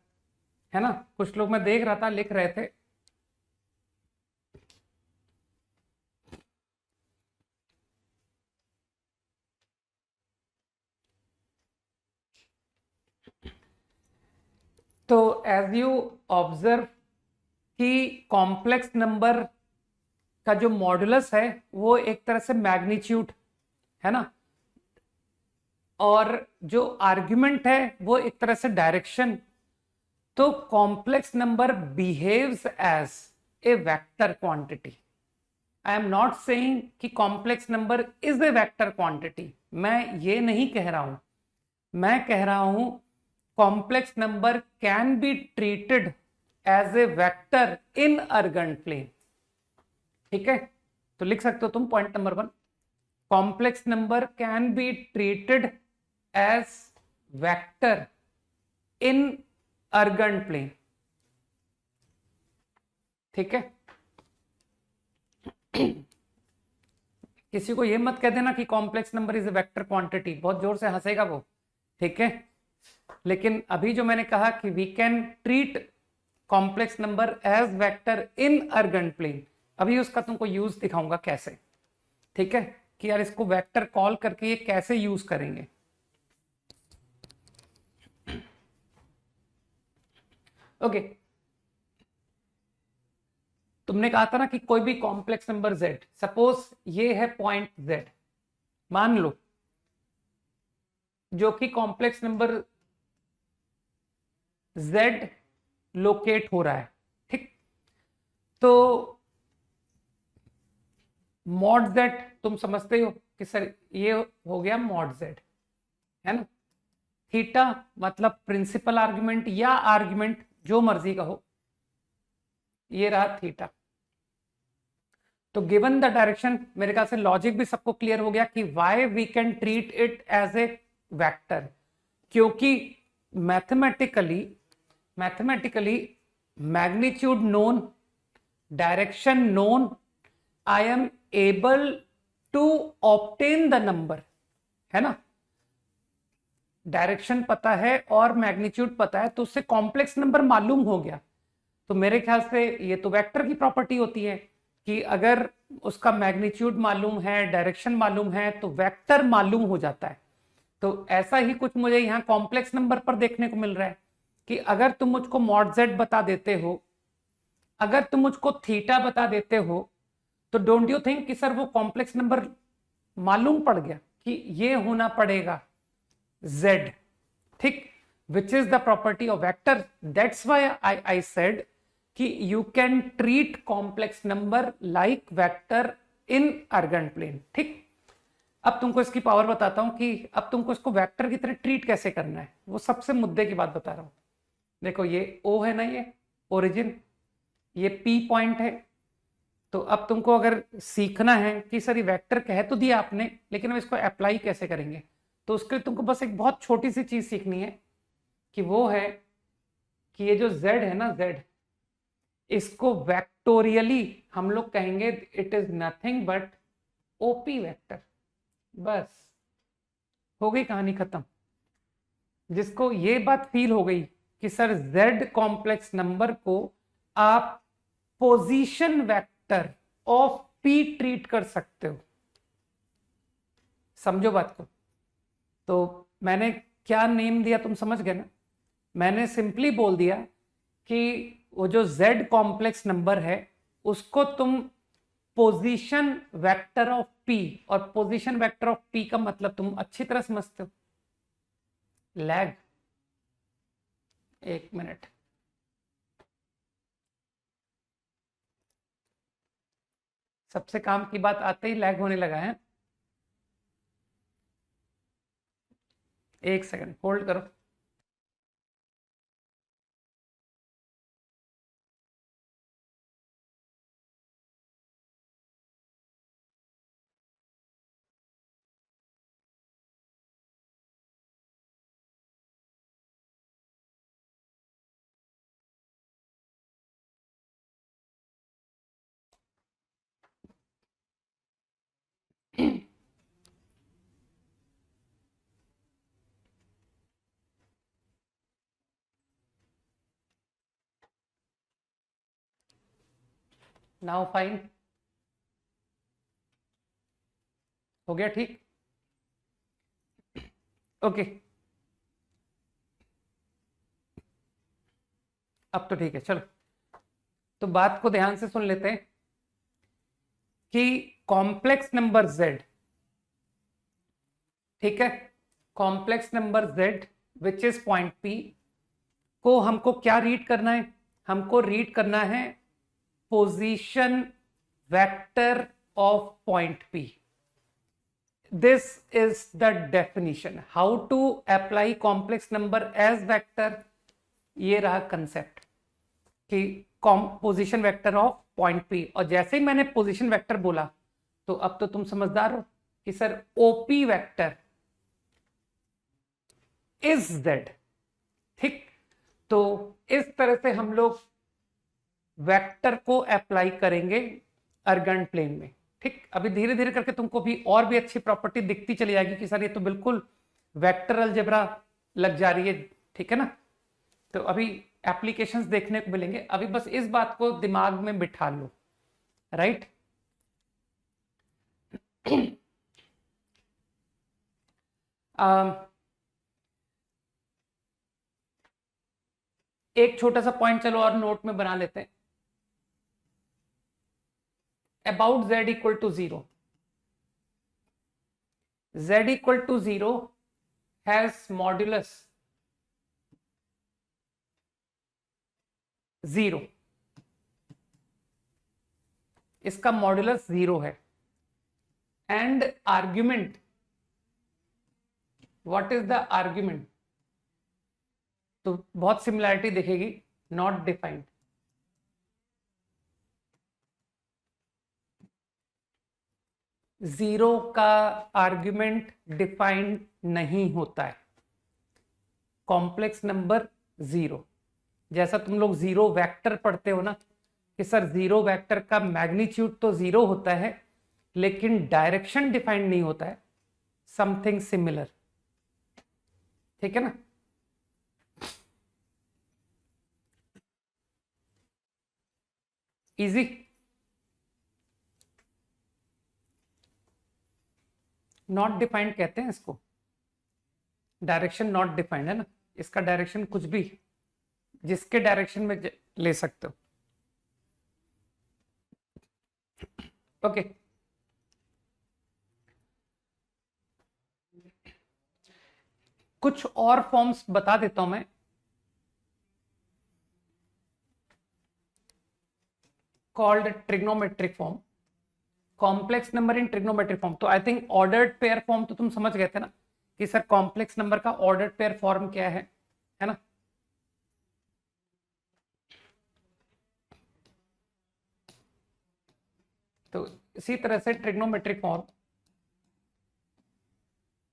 है ना। कुछ लोग मैं देख रहा था लिख रहे थे, तो एज यू ऑब्जर्व कि कॉम्प्लेक्स नंबर का जो मॉडुलस है वो एक तरह से मैग्नीट्यूड है ना, और जो आर्ग्यूमेंट है वो एक तरह से डायरेक्शन। तो complex number behaves as a vector quantity. I am not saying कि complex number is a vector quantity, मैं ये नहीं कह रहा हूं। मैं कह रहा हूं complex number can be treated as a vector in Argand plane, ठीक है। तो लिख सकते हो तुम point number 1, complex number can be treated as vector in Argand plane, ठीक है। किसी को ये मत कह देना कि complex number is a vector quantity, बहुत जोर से हंसेगा वो, ठीक है। लेकिन अभी जो मैंने कहा कि we can treat complex number as vector in Argand plane, अभी उसका तुमको यूज दिखाऊंगा कैसे, ठीक है, कि यार इसको वेक्टर कॉल करके ये कैसे यूज करेंगे। ओके, तुमने कहा था ना कि कोई भी कॉम्प्लेक्स नंबर z, सपोज ये है पॉइंट z, मान लो, जो कि कॉम्प्लेक्स नंबर z लोकेट हो रहा है, ठीक। तो मॉड z तुम समझते हो कि सर ये हो गया मॉड z, है ना। थीटा मतलब प्रिंसिपल आर्गुमेंट या आर्गुमेंट जो मर्जी का हो, ये रहा थीटा। तो गिवन द डायरेक्शन, मेरे ख्याल से लॉजिक भी सबको क्लियर हो गया कि why we can treat it as a vector, क्योंकि mathematically magnitude known, direction known, I am able to obtain the number, है ना। डायरेक्शन पता है और मैग्नीट्यूड पता है, तो उससे कॉम्प्लेक्स नंबर मालूम हो गया। तो मेरे ख्याल से ये तो वेक्टर की प्रॉपर्टी होती है कि अगर उसका मैग्नीट्यूड मालूम है, डायरेक्शन मालूम है, तो वेक्टर मालूम हो जाता है। तो ऐसा ही कुछ मुझे यहाँ कॉम्प्लेक्स नंबर पर देखने को मिल रहा है कि अगर तुम मुझको मॉड जेड बता देते हो, अगर तुम मुझको थीटा बता देते हो, तो डोंट यू थिंक कि सर वो कॉम्प्लेक्स नंबर मालूम पड़ गया कि ये होना पड़ेगा z, ठीक, which is the property of vector. That's why I said कि you can treat complex number like vector in Argand plane, ठीक। अब तुमको इसकी पावर बताता हूं कि अब तुमको इसको वेक्टर की तरह ट्रीट कैसे करना है, वो सबसे मुद्दे की बात बता रहा हूं। देखो ये O है ना, ये ओरिजिन, ये P पॉइंट है। तो अब तुमको अगर सीखना है कि सर ये वेक्टर कह तो दिया आपने, लेकिन अब इसको अप्लाई कैसे करेंगे, तो उसके लिए तुमको बस एक बहुत छोटी सी चीज सीखनी है कि वो है कि ये जो z है ना, z, इसको वेक्टोरियली हम लोग कहेंगे it is nothing but OP vector. बस हो गई कहानी खत्म। जिसको ये बात फील हो गई कि सर z कॉम्प्लेक्स नंबर को आप position vector of p treat कर सकते हो, समझो बात को। तो मैंने क्या नेम दिया तुम समझ गए ना। मैंने सिंपली बोल दिया कि वो जो z कॉम्प्लेक्स नंबर है उसको तुम पोजीशन वेक्टर ऑफ p, और पोजीशन वेक्टर ऑफ p का मतलब तुम अच्छी तरह समझते हो। लैग, एक मिनट, सबसे काम की बात आते ही लैग होने लगा है। एक सेकंड होल्ड करो। नाउ फाइन, हो गया ठीक, ओके। अब तो ठीक है, चलो। तो बात को ध्यान से सुन लेते हैं कि कॉम्प्लेक्स नंबर z, ठीक है, complex number z which is point p को हमको क्या रीड करना है, हमको रीड करना है position vector of point p। This is the definition how to apply complex number as vector. ये रहा कंसेप्ट कि position vector of point p, और जैसे ही मैंने पोजीशन वेक्टर बोला तो अब तो तुम समझदार हो कि sir OP vector is z, ठीक। तो इस तरह से हम लोग वेक्टर को अप्लाई करेंगे अर्गेंट प्लेन में, ठीक। अभी धीरे धीरे करके तुमको भी और भी अच्छी प्रॉपर्टी दिखती चली जाएगी कि सर ये तो बिल्कुल वेक्टर अलजेब्रा लग जा रही है, ठीक है ना। तो अभी एप्लीकेशंस देखने को मिलेंगे, अभी बस इस बात को दिमाग में बिठा लो, राइट। एक छोटा सा पॉइंट चलो और नोट में बना लेते हैं। About z equal to 0, z equal to 0 has modulus 0, इसका मॉड्यूलस 0 है। And argument, what is the argument, तो बहुत सिमिलैरिटी दिखेगी, नॉट डिफाइंड। जीरो का आर्ग्यूमेंट डिफाइंड नहीं होता है। Complex number zero. जैसा तुम लोग जीरो वेक्टर पढ़ते हो ना कि सर जीरो वेक्टर का मैग्नीट्यूड तो जीरो होता है लेकिन डायरेक्शन डिफाइंड नहीं होता है, समथिंग सिमिलर। ठीक है ना। इजी। नॉट डिफाइंड कहते हैं इसको, डायरेक्शन नॉट डिफाइंड है ना। इसका डायरेक्शन कुछ भी जिसके डायरेक्शन में ले सकते हो। ओके कुछ और फॉर्म्स बता देता हूं मैं। Called trigonometric form, complex number in trigonometric form. तो I think ordered pair form तो तुम समझ गए थे ना कि सर कॉम्प्लेक्स नंबर का ऑर्डर्ड पेयर फॉर्म क्या है ना। तो इसी तरह से trigonometric form,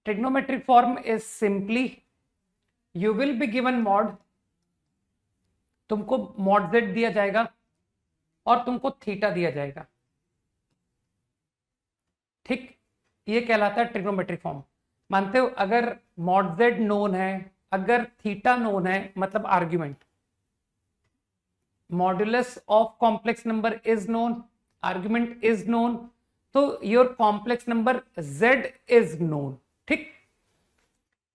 trigonometric form is simply you will be given mod, तुमको मॉड जेड दिया जाएगा और तुमको थीटा दिया जाएगा। ठीक, ये कहलाता है ट्रिग्नोमेट्रिक फॉर्म। मानते हो अगर मॉड जेड नोन है, अगर थीटा नोन है, मतलब argument, modulus of complex number is known, argument is known, तो your complex number z is known. ठीक,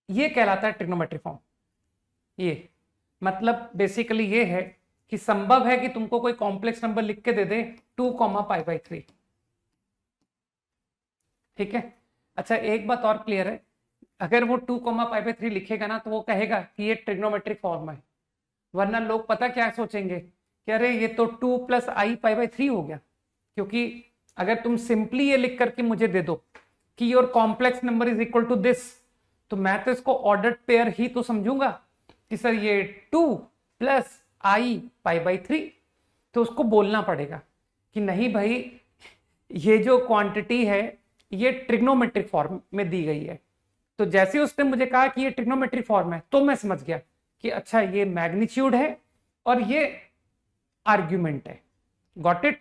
ये कहलाता है ट्रिग्नोमेट्रिक फॉर्म। ये मतलब बेसिकली ये है कि संभव है कि तुमको कोई कॉम्प्लेक्स नंबर लिख के दे दे 2,π/3। ठीक है। अच्छा एक बात और क्लियर है, अगर वो 2,π/3 लिखेगा ना तो वो कहेगा कि ये ट्रिग्नोमेट्रिक फॉर्म है, वरना लोग पता क्या सोचेंगे कि अरे ये तो 2 + i/3 हो गया। क्योंकि अगर तुम सिंपली ये लिख करके मुझे दे दो कि your complex number is equal to this, तो मैं तो इसको ऑर्डर्ड पेयर ही तो समझूंगा कि सर ये 2 + i/3। तो उसको बोलना पड़ेगा कि नहीं भाई ये जो क्वांटिटी है ये ट्रिग्नोमेट्रिक फॉर्म में दी गई है। तो जैसे उसने मुझे कहा कि ये ट्रिग्नोमेट्रिक फॉर्म है तो मैं समझ गया कि अच्छा ये मैग्नीट्यूड है और ये आर्ग्यूमेंट है। Got it.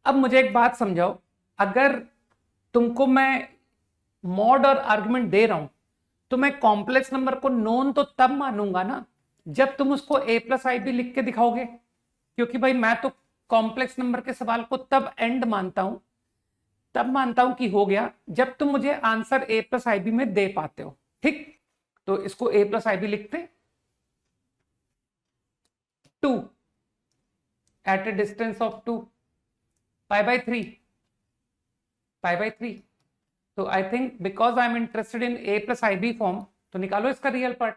अब मुझे एक बात समझाओ, अगर तुमको मैं मॉड और आर्ग्यूमेंट दे रहा हूं तो मैं कॉम्प्लेक्स नंबर को नोन तो तब मानूंगा ना जब तुम उसको a + ib लिख के दिखाओगे। क्योंकि भाई मैं तो कॉम्प्लेक्स नंबर के सवाल को तब एंड मानता हूं, तब मानता हूं कि हो गया जब तुम मुझे आंसर a + ib में दे पाते हो। ठीक, तो इसको a + ib लिखते 2 एट ए डिस्टेंस ऑफ 2 π/3 π/3। तो I think because I am interested in a + ib form, तो निकालो इसका रियल पार्ट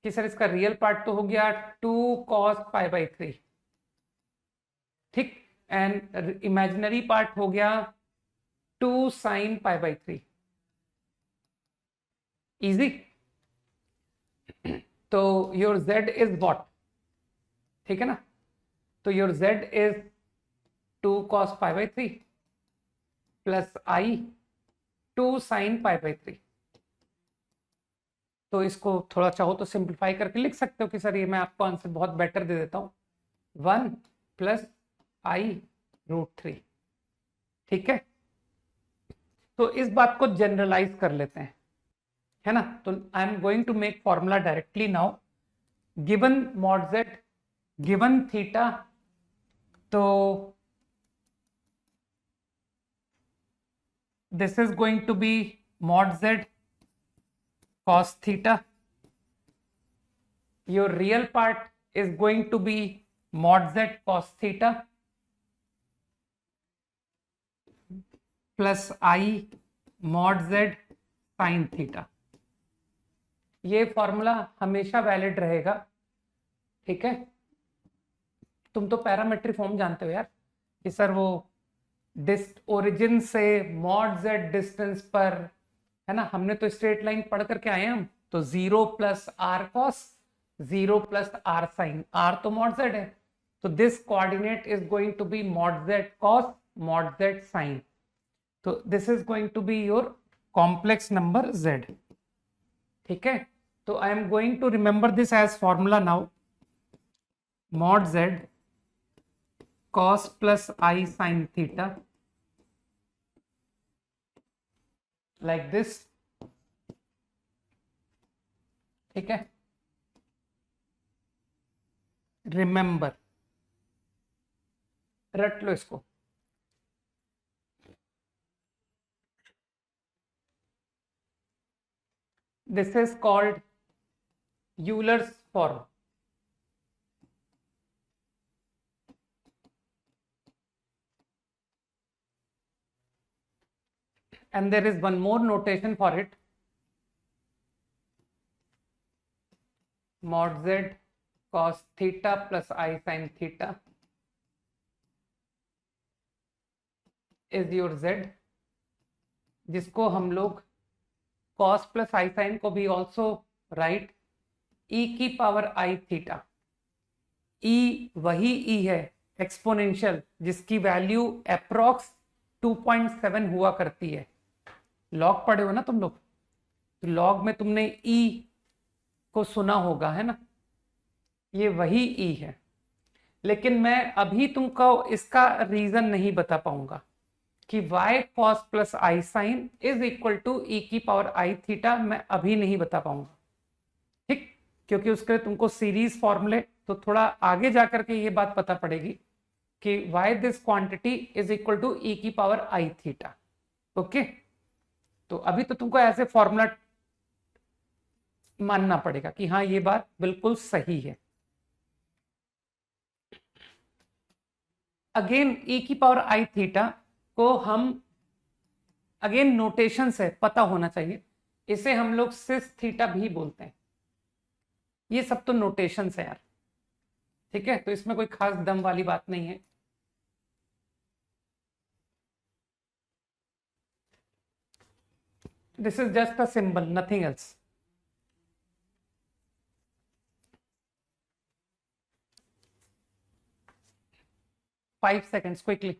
कि सर इसका रियल पार्ट तो हो गया 2 cos π/3। ठीक, एंड इमेजिनरी पार्ट हो गया 2 sin π/3। इजी। तो योर z इज व्हाट, ठीक है ना। तो your z is 2 cos π/3 plus i 2 sin π/3। तो इसको थोड़ा चाहो तो सिंप्लीफाई करके लिख सकते हो कि सर ये मैं आपको आंसर बहुत बेटर दे देता हूं 1 + i√3। ठीक है, तो इस बात को जनरलाइज कर लेते हैं, है ना। तो I am going to make formula directly now. Given mod z, given theta, तो this is going to be mod z cos theta. Your real part is going to be mod z cos theta plus I mod z sin theta. ये formula हमेशा valid रहेगा। ठीक है, तुम तो parametric form जानते हो यार कि सर वो ओरिजिन से मॉड जेड डिस्टेंस पर, है ना, हमने तो स्ट्रेट लाइन पढ़ करके आए हम। तो 0 + r cos, 0 + r sin, r तो मॉड जेड है, तो this coordinate is going to be mod z cos, mod z sin। तो this is going to be your complex number z। ठीक है, तो I am going to remember this as formula now, mod z cos plus i sin theta, like this. ठीक है, remember, रट लो इसको। This is called Euler's form. And there is one more notation for it, mod z cos theta plus I sin theta is your z, जिसको हम लोग cos plus I sin को भी also write e की power I theta. e वही e है exponential जिसकी value approx 2.7 हुआ करती है। लॉग पढ़े हो ना तुम लोग, तो लॉग में तुमने e को सुना होगा, है ना, ये वही e है। लेकिन मैं अभी तुमको इसका रीजन नहीं बता पाऊंगा कि y cos plus i sine is equal to e की पावर I थीटा, मैं अभी नहीं बता पाऊंगा। ठीक, क्योंकि उसके लिए तुमको सीरीज फॉर्मूले, तो थोड़ा आगे जाकर के ये बात पता पड़ेगी कि y this quantity is equal to e की पावर I थीटा। ओके, तो अभी तो तुमको ऐसे फॉर्मूला मानना पड़ेगा कि हाँ ये बात बिल्कुल सही है। अगेन e की पावर I थीटा को हम अगेन नोटेशन से पता होना चाहिए, इसे हम लोग सिस थीटा भी बोलते हैं। ये सब तो नोटेशन है यार, ठीक है, तो इसमें कोई खास दम वाली बात नहीं है। This is just a symbol, nothing else. Five seconds quickly.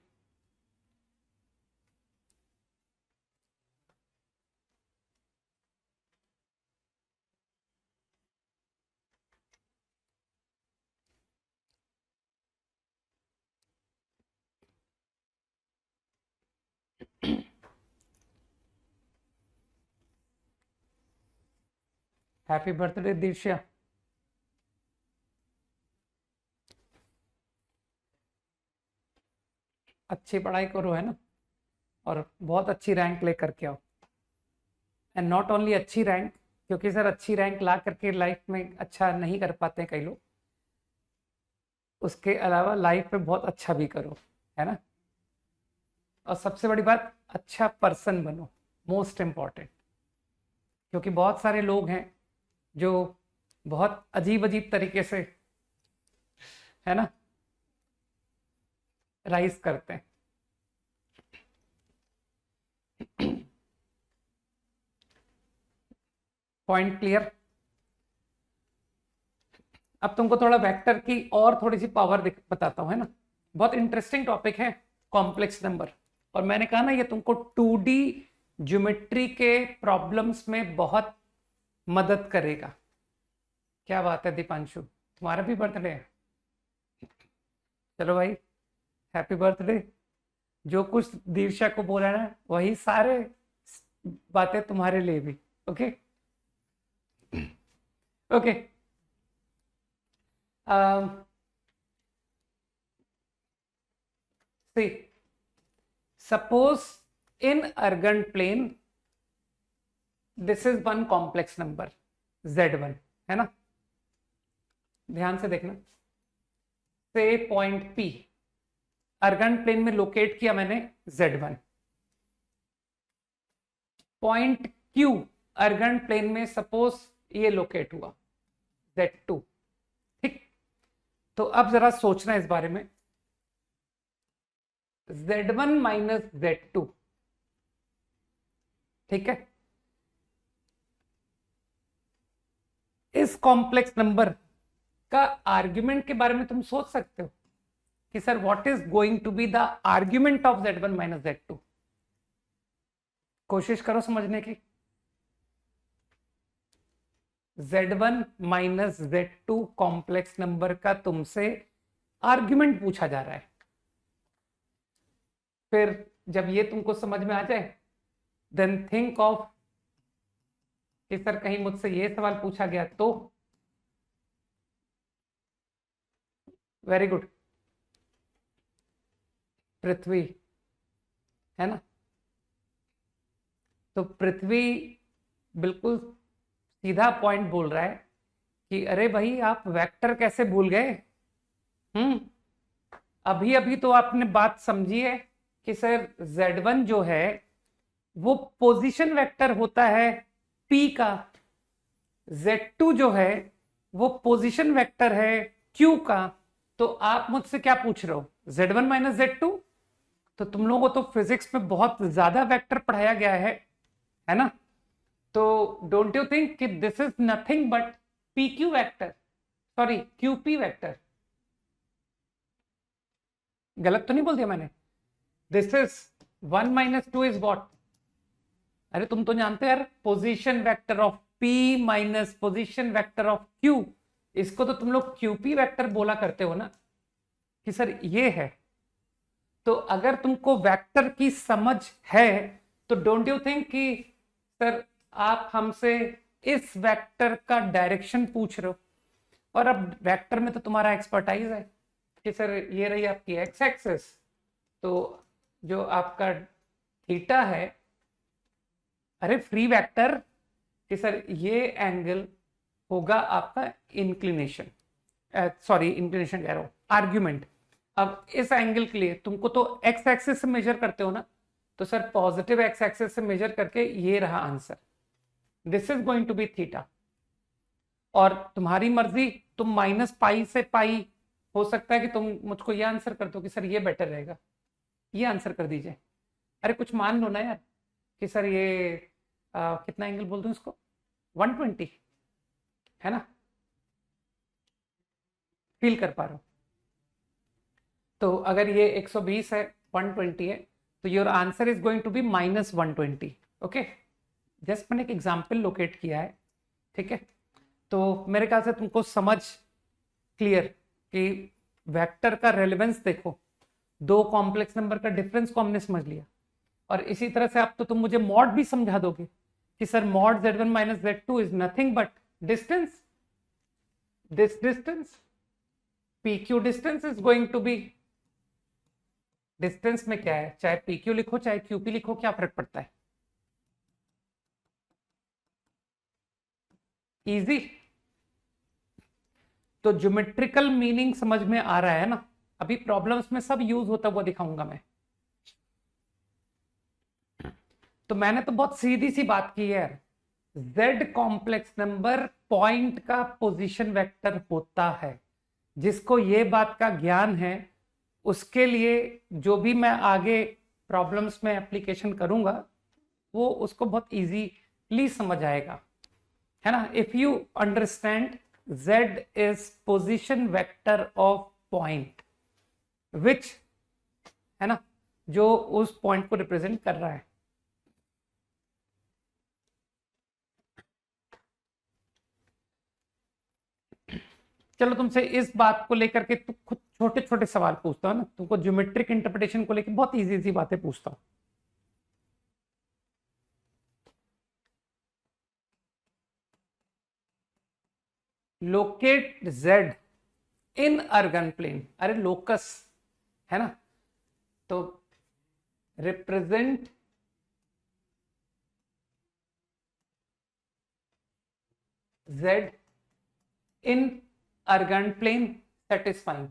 Happy birthday Diksha. अच्छी पढ़ाई करो, है ना, और बहुत अच्छी रैंक लेकर के आओ। एंड नॉट ओनली अच्छी रैंक, क्योंकि सर अच्छी रैंक ला करके लाइफ में अच्छा नहीं कर पाते हैं कई लोग, उसके अलावा लाइफ में बहुत अच्छा भी करो, है ना। और सबसे बड़ी बात, अच्छा पर्सन बनो, मोस्ट इम्पॉर्टेंट, क्योंकि बहुत सारे लोग हैं जो बहुत अजीब अजीब तरीके से, है ना, राइज करते हैं। Point clear. अब तुमको थोड़ा वेक्टर की और थोड़ी सी पावर बताता हूं, है ना, बहुत इंटरेस्टिंग टॉपिक है कॉम्प्लेक्स नंबर। और मैंने कहा ना ये तुमको 2D ज्योमेट्री के प्रॉब्लम्स में बहुत मदद करेगा। क्या बात है दीपांशु, तुम्हारा भी बर्थडे है? चलो भाई, हैप्पी बर्थडे। जो कुछ दीक्षा को बोला ना वही सारे बातें तुम्हारे लिए भी। Okay okay, see, suppose in Argand plane this is one complex number z1, है ना, ध्यान से देखना। से पॉइंट P अर्गन प्लेन में लोकेट किया मैंने z1, point Q Argand plane में सपोज ये लोकेट हुआ z2। ठीक, तो अब जरा सोचना इस बारे में, z1 माइनस z2, ठीक है, इस कॉम्प्लेक्स नंबर का आर्ग्यूमेंट के बारे में तुम सोच सकते हो कि sir what is going to be the argument of z1 minus z2। कोशिश करो समझने की। Z1 minus Z2 complex number का तुमसे आर्ग्यूमेंट पूछा जा रहा है। फिर जब ये तुमको समझ में आ जाए, देन थिंक ऑफ कि सर कहीं मुझसे ये सवाल पूछा गया तो। वेरी गुड, पृथ्वी, है ना। तो पृथ्वी बिल्कुल सीधा पॉइंट बोल रहा है कि अरे भाई आप वेक्टर कैसे भूल गए। हम्म अभी अभी तो आपने बात समझी है कि सर Z1 जो है वो पोजीशन वेक्टर होता है P का, Z2 जो है वो पोजीशन वेक्टर है Q का। तो आप मुझसे क्या पूछ रहे हो, Z1 माइनस Z2। तो तुम लोगों को तो फिजिक्स में बहुत ज्यादा वेक्टर पढ़ाया गया है ना। तो डोंट यू थिंक कि this is nothing but PQ vector, sorry QP vector. गलत तो नहीं बोल दिया मैंने। This is 1 minus 2 is what. अरे तुम तो जानते हो यार, position vector of P minus position vector of Q, इसको तो तुम लोग QP वेक्टर बोला करते हो ना कि सर ये है। तो अगर तुमको वेक्टर की समझ है तो डोंट यू थिंक कि सर आप हमसे इस वेक्टर का डायरेक्शन पूछ रहे हो। और अब वेक्टर में तो तुम्हारा एक्सपर्टाइज है कि सर ये रही आपकी एक्स एक्सिस, तो जो आपका थीटा है, अरे फ्री वेक्टर कि सर ये एंगल होगा आपका इंक्लिनेशन, सॉरी इंक्लिनेशन कह रहा हूं, आर्ग्यूमेंट। अब इस एंगल के लिए तुमको तो एक्स एक्सिस से मेजर करते हो ना, तो सर पॉजिटिव एक्स एक्सिस से मेजर करके ये रहा answer, this is going to be theta. और तुम्हारी मर्जी, तुम माइनस पाई से पाई, हो सकता है कि तुम मुझको ये आंसर कर दो कि सर ये बेटर रहेगा, ये आंसर कर दीजिए। अरे कुछ मान लो ना यार कि सर ये कितना एंगल बोल दूं इसको, 120, है ना। फील कर पा रहा हूं। तो अगर ये 120 है, 120 है, तो your answer is going to be minus 120। Okay, just मैंने एक एग्जाम्पल लोकेट किया है, ठीक है। तो मेरे ख्याल से तुमको समझ क्लियर कि वेक्टर का रेलेवेंस देखो, दो कॉम्प्लेक्स नंबर का डिफरेंस को हमने समझ लिया। और इसी तरह से आप तो तुम मुझे मॉड भी समझा दोगे कि sir mod Z1 minus Z2 is nothing but distance, this distance PQ distance is going to be, distance में क्या है, चाहे PQ लिखो चाहे QP लिखो, क्या फर्क पड़ता है। इजी। तो ज्योमेट्रिकल मीनिंग समझ में आ रहा है ना। अभी प्रॉब्लम्स में सब यूज होता हुआ दिखाऊंगा मैं। तो मैंने तो बहुत सीधी सी बात की है यार, Z कॉम्प्लेक्स नंबर पॉइंट का पोजीशन वेक्टर होता है। जिसको ये बात का ज्ञान है उसके लिए जो भी मैं आगे प्रॉब्लम्स में एप्लीकेशन करूंगा वो उसको बहुत इजीली समझ आएगा, है ना। If you understand Z is position vector of point which, है ना, जो उस पॉइंट को रिप्रेजेंट कर रहा है। चलो तुमसे इस बात को लेकर के तू खुद छोटे छोटे सवाल पूछता हूँ ना, तुमको ज्योमेट्रिक इंटरप्रिटेशन को लेकर बहुत इजी इजी बातें पूछता हूँ। Locate Z in Argand plane, अरे लोकस, है ना। तो represent Z in Argand plane satisfying.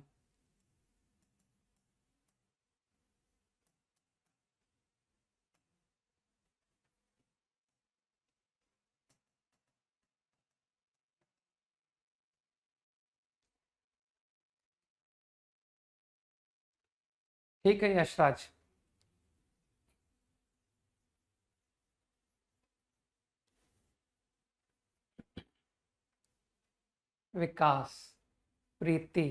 ठीक है यशराज। विकास, प्रीति,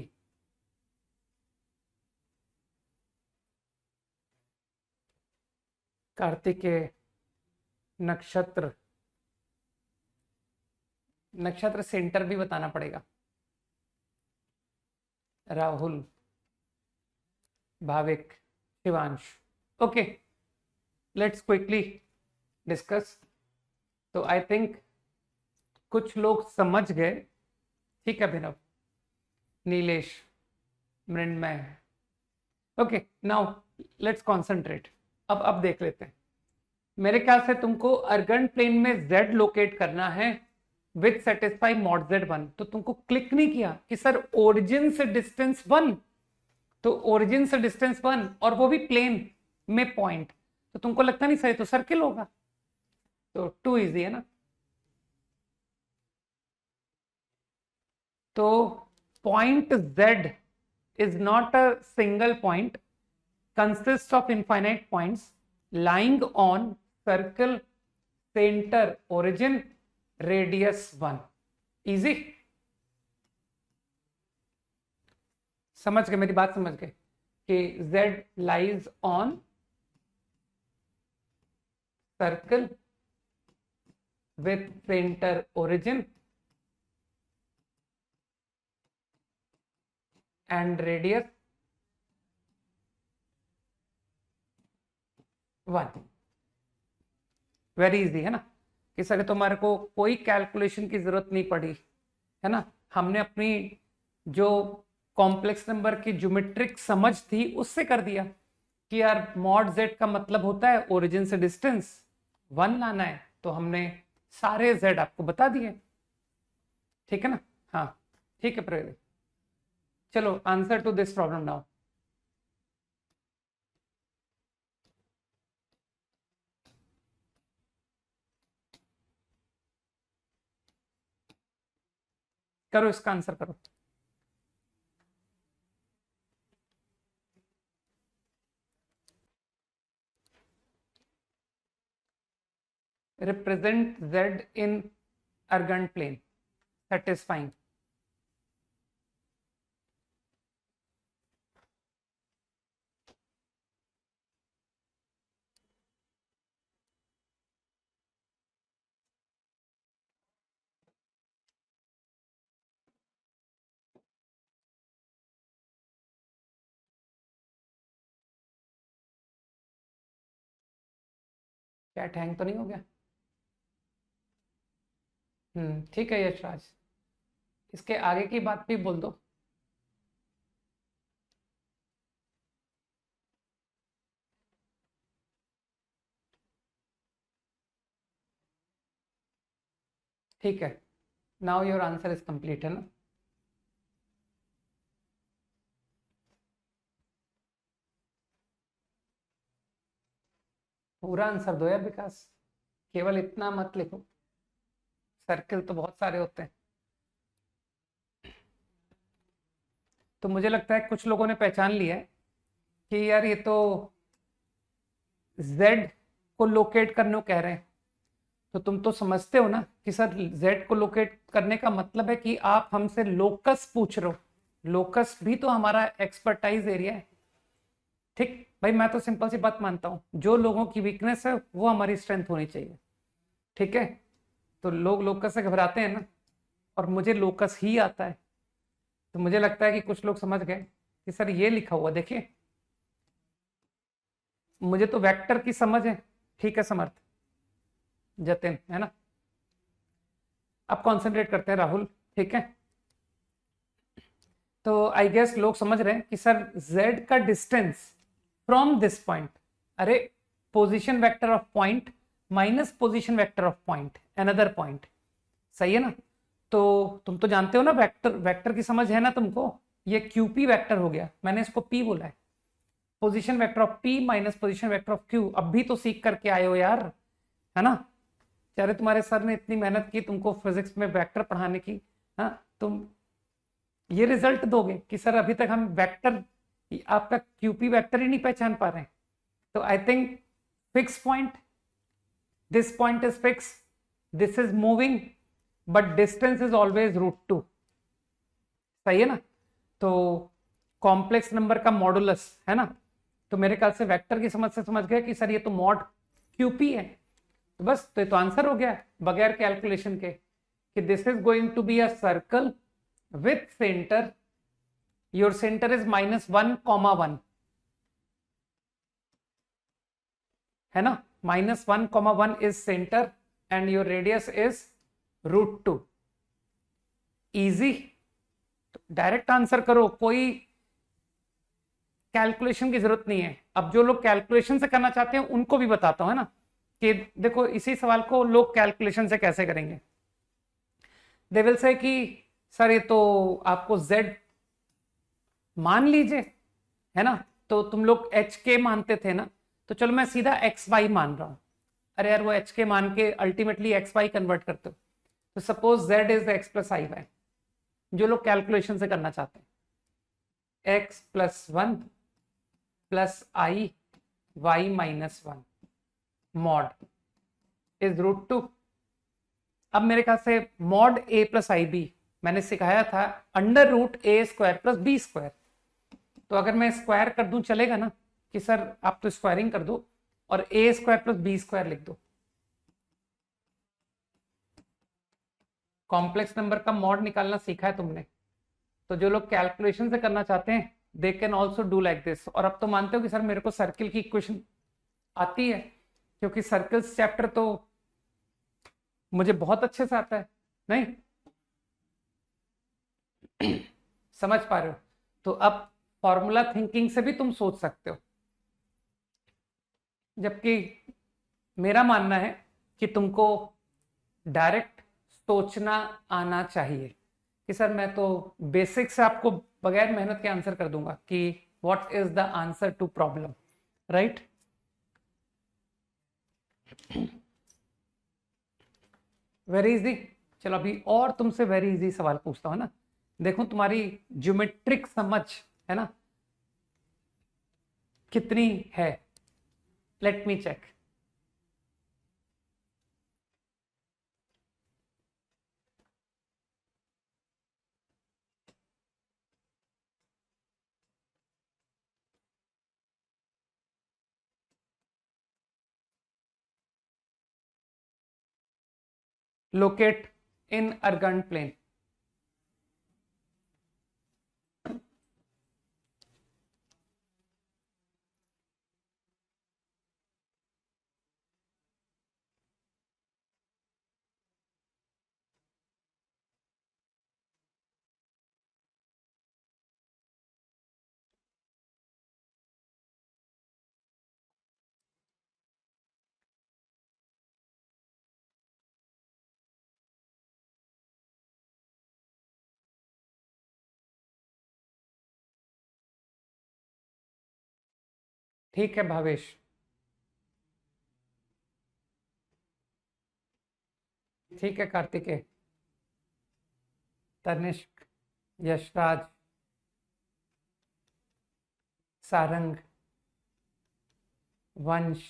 कार्तिकेय, नक्षत्र, नक्षत्र सेंटर भी बताना पड़ेगा। Rahul, Bhavik, Shivansh. Okay, let's quickly discuss. तो आई थिंक कुछ लोग समझ गए। ठीक है Abhinav, Nilesh, Mrinmoy. Okay, now let's concentrate. अब देख लेते हैं। मेरे ख्याल से तुमको अर्गन प्लेन में z लोकेट करना है विथ सेटिस्फाई मॉड z1। तो तुमको क्लिक नहीं किया कि सर ओरिजिन से डिस्टेंस 1, तो ओरिजिन से डिस्टेंस 1 और वो भी प्लेन में पॉइंट, तो तुमको लगता नहीं सही तो सर्किल होगा। तो टू इजी है ना। तो point z is not a single point, consists of infinite points lying on circle center origin radius 1। easy, समझ गए मेरी बात? समझ गए कि z lies on circle with center origin and radius 1। Very easy है ना कि सर तुम्हारे को कोई कैलकुलेशन की जरूरत नहीं पड़ी है ना। हमने अपनी जो कॉम्प्लेक्स नंबर की ज्योमेट्रिक समझ थी उससे कर दिया कि यार मॉड z का मतलब होता है ओरिजिन से डिस्टेंस 1 लाना है, तो हमने सारे z आपको बता दिए। ठीक है ना। हाँ ठीक है प्रवीण, चलो answer to this problem now. करो इसका आंसर करो। Represent z in Argand plane satisfying। क्या हैंग तो नहीं हो गया? ठीक है यशराज, इसके आगे की बात भी बोल दो। ठीक है, now your answer is complete है ना। पूरा आंसर दो यार विकास, केवल इतना मत लिखो, सर्किल तो बहुत सारे होते हैं। तो मुझे लगता है कुछ लोगों ने पहचान लिया है कि यार ये तो z को लोकेट करने को कह रहे हैं। तो तुम तो समझते हो ना कि सर z को लोकेट करने का मतलब है कि आप हमसे लोकस पूछ रहे हो। लोकस भी तो हमारा एक्सपर्टाइज एरिया है। ठीक भाई, मैं तो सिंपल सी बात मानता हूं, जो लोगों की वीकनेस है वो हमारी स्ट्रेंथ होनी चाहिए। ठीक है, तो लोग लोकस से घबराते हैं ना, और मुझे लोकस ही आता है। तो मुझे लगता है कि कुछ लोग समझ गए कि सर ये लिखा हुआ देखिए, मुझे तो वेक्टर की समझ है। ठीक है समर्थ, जतिन है ना। अब कॉन्सेंट्रेट करते हैं राहुल। ठीक है, तो आई गेस लोग समझ रहे हैं कि सर z का डिस्टेंस फ्रॉम दिस पॉइंट, अरे position vector of point minus position vector of point another point, सही है ना। तो तुम तो जानते हो ना वेक्टर, वेक्टर की समझ है ना तुमको। ये QP वेक्टर हो गया, मैंने इसको P बोला है। Position vector of P minus position vector of Q, अब भी तो सीख करके आए हो यार, है ना। चाहे तुम्हारे सर ने इतनी मेहनत की तुमको फिजिक्स में वेक्टर पढ़ाने की, हाँ तुम ये रिजल्ट दोगे कि सर अभी तक हम वेक्टर, आपका QP वेक्टर ही नहीं पहचान पा रहे हैं। तो I think fix point, this point is fix, this is moving, but distance is always √2, सही है ना। तो कॉम्प्लेक्स नंबर का मॉडुलस है ना। तो मेरे ख्याल से वेक्टर की समझ से समझ गए कि सर ये तो मॉड QP है। तो बस तो आंसर हो गया बगैर कैलकुलेशन के। कि this is going to be a circle with centre, your centre is -1, 1, है ना, -1, 1 इज centre and your radius is √2। Easy, direct answer करो, कोई कैलकुलेशन की जरूरत नहीं है। अब जो लोग कैलकुलेशन से करना चाहते हैं उनको भी बताता हूं, है ना, कि देखो इसी सवाल को लोग कैलकुलेशन से कैसे करेंगे। दे विल से कि सर ये तो आपको z मान लीजिए, है ना, तो तुम लोग एच के मानते थे ना, तो चलो मैं सीधा एक्स वाई मान रहा हूं। अरे यार वो एच के मान के अल्टीमेटली एक्स वाई कन्वर्ट करते हो, तो suppose z is x plus i y, जो लोग कैलकुलेशन से करना चाहते हैं, x+1 plus i y -1 mod is √2। अब मेरे ख्याल से mod a plus i b मैंने सिखाया था √a² प्लस b²। तो अगर मैं स्क्वायर कर दूं चलेगा ना, कि सर आप तो स्क्वायरिंग कर दो और a² प्लस b² लिख दो। कॉम्प्लेक्स नंबर का मॉड निकालना सीखा है तुमने, तो जो लोग कैलकुलेशन से करना चाहते हैं they can also do like this. और अब तो मानते हो कि सर मेरे को सर्किल की इक्वेशन आती है, क्योंकि सर्कल्स चैप्टर तो मुझे बहुत अच्छे से आता है, नहीं समझ पा रहे हो? तो अब फॉर्मूला थिंकिंग से भी तुम सोच सकते हो, जबकि मेरा मानना है कि तुमको डायरेक्ट सोचना आना चाहिए, कि सर मैं तो बेसिक से आपको बगैर मेहनत के आंसर कर दूंगा कि what is the answer to problem, right. Very easy. चलो अभी और तुमसे वेरी इजी सवाल पूछता हूं ना, देखो तुम्हारी ज्योमेट्रिक समझ, है ना, कितनी है। Let me check. Locate in Argand plane. ठीक है भावेश, ठीक है कार्तिकेय, तनिष्क, यशराज, सारंग, वंश,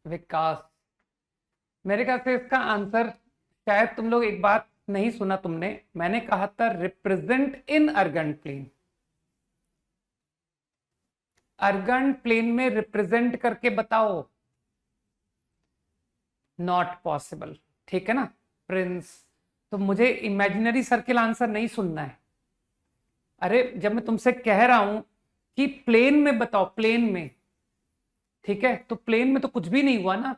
विकास। मेरे ख्याल से इसका आंसर, शायद तुम लोग एक बात नहीं सुना तुमने, मैंने कहा था represent in Argand plane. Argand plane में रिप्रेजेंट करके बताओ, नॉट पॉसिबल, ठीक है ना प्रिंस। तो मुझे इमेजिनरी सर्किल आंसर नहीं सुनना है। अरे जब मैं तुमसे कह रहा हूं कि प्लेन में बताओ, प्लेन में, ठीक है, तो प्लेन में तो कुछ भी नहीं हुआ ना,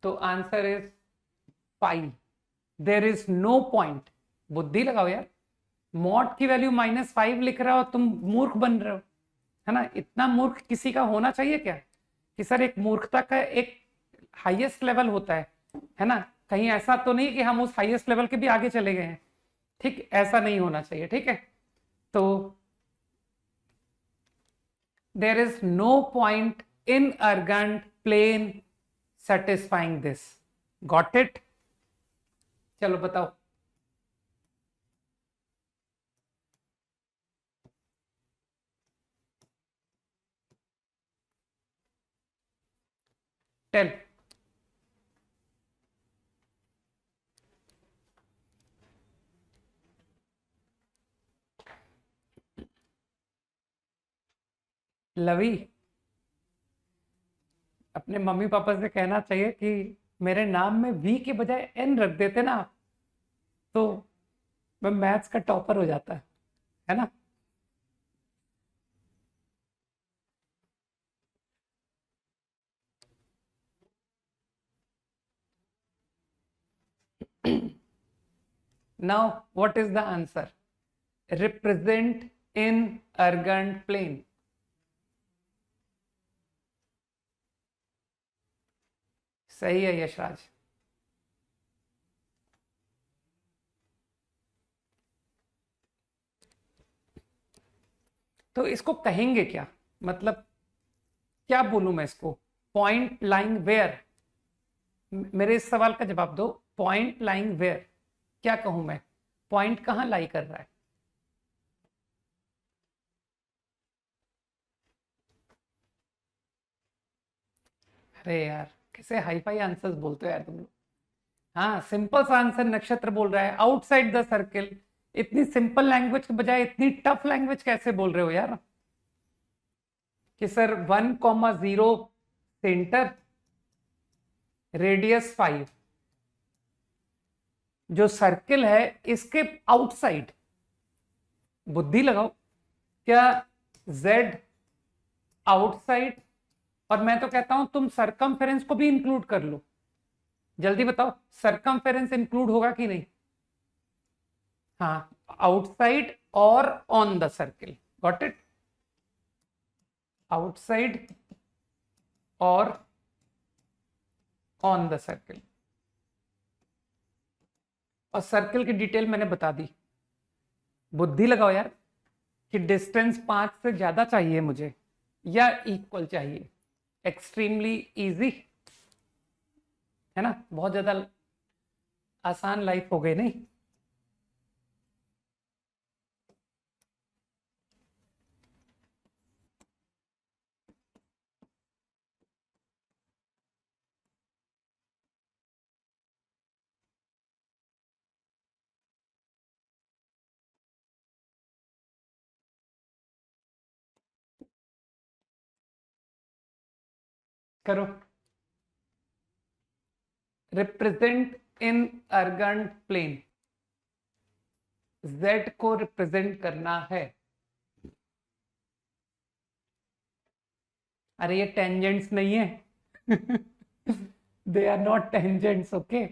तो answer is 5। There is no point. बुद्धि लगाओ यार, मॉड की वैल्यू -5 लिख रहा हो, तुम मूर्ख बन रहे हो, है ना। इतना मूर्ख किसी का होना चाहिए क्या, कि सर एक मूर्खता का एक हाईएस्ट लेवल होता है ना। कहीं ऐसा तो नहीं कि हम उस हाईएस्ट लेवल के भी आगे चले गए हैं, ठीक, ऐसा नहीं होना चाहिए, ठीक है। तो there is no point in Argand plane satisfying this. Got it? चलो बताओ। टेल। लवी, अपने मम्मी पापा से कहना चाहिए कि मेरे नाम में वी के बजाय एन रख देते ना आप, तो मैं मैथ्स का टॉपर हो जाता है ना। Now what is the answer? Represent in Argand plane. सही है यशराज। तो इसको कहेंगे क्या, मतलब क्या बोलूं मैं इसको? Point lying where. मेरे इस सवाल का जवाब दो। पॉइंट लाइंग वेयर, क्या कहूं मैं? पॉइंट कहां लाई कर रहा है? अरे यार, कैसे हाई फाई आंसर्स बोलते हो यार तुम लोग। हाँ, सिंपल सा आंसर नक्षत्र बोल रहा है, आउटसाइड द सर्किल। इतनी सिंपल लैंग्वेज के बजाय इतनी टफ लैंग्वेज कैसे बोल रहे हो यार? कि सर 1,0 सेंटर, रेडियस 5, जो सर्किल है इसके आउटसाइड। बुद्धि लगाओ। क्या z आउटसाइड? और मैं तो कहता हूं तुम सरकमफेरेंस को भी इंक्लूड कर लो। जल्दी बताओ, सरकमफेरेंस इंक्लूड होगा कि नहीं? हाँ, आउटसाइड और on the circle. Got it? Outside और ऑन द सर्किल। और सर्किल की डिटेल मैंने बता दी। बुद्धि लगाओ यार, कि डिस्टेंस 5 से ज्यादा चाहिए मुझे या इक्वल चाहिए। एक्सट्रीमली इजी, है ना? बहुत ज्यादा आसान लाइफ हो गई नहीं? करो। Represent in Argand plane, z को रिप्रेजेंट करना है। अरे ये टेंजेंट्स नहीं है। They are not tangents, okay.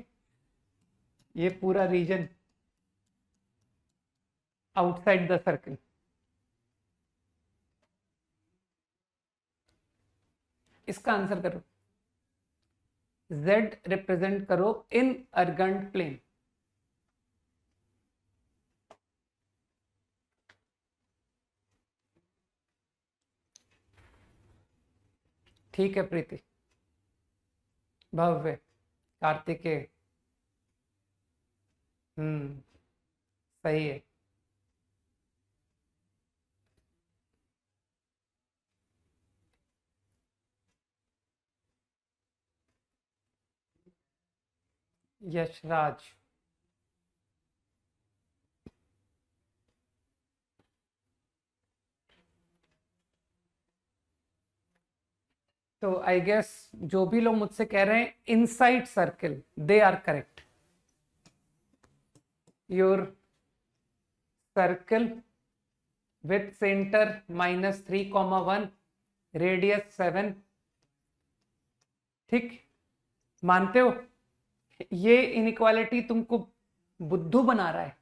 ये पूरा रीजन आउटसाइड द सर्किल। इसका आंसर करो। z रिप्रेजेंट करो इन अर्गन प्लेन। ठीक है प्रीति, भव्य, कार्तिकेय। सही है। यशराज। तो आई गेस जो भी लोग मुझसे कह रहे हैं inside circle, they are correct. Your circle with centre -3,1, radius 7। ठीक, मानते हो? ये इनइक्वालिटी तुमको बुद्धू बना रहा है,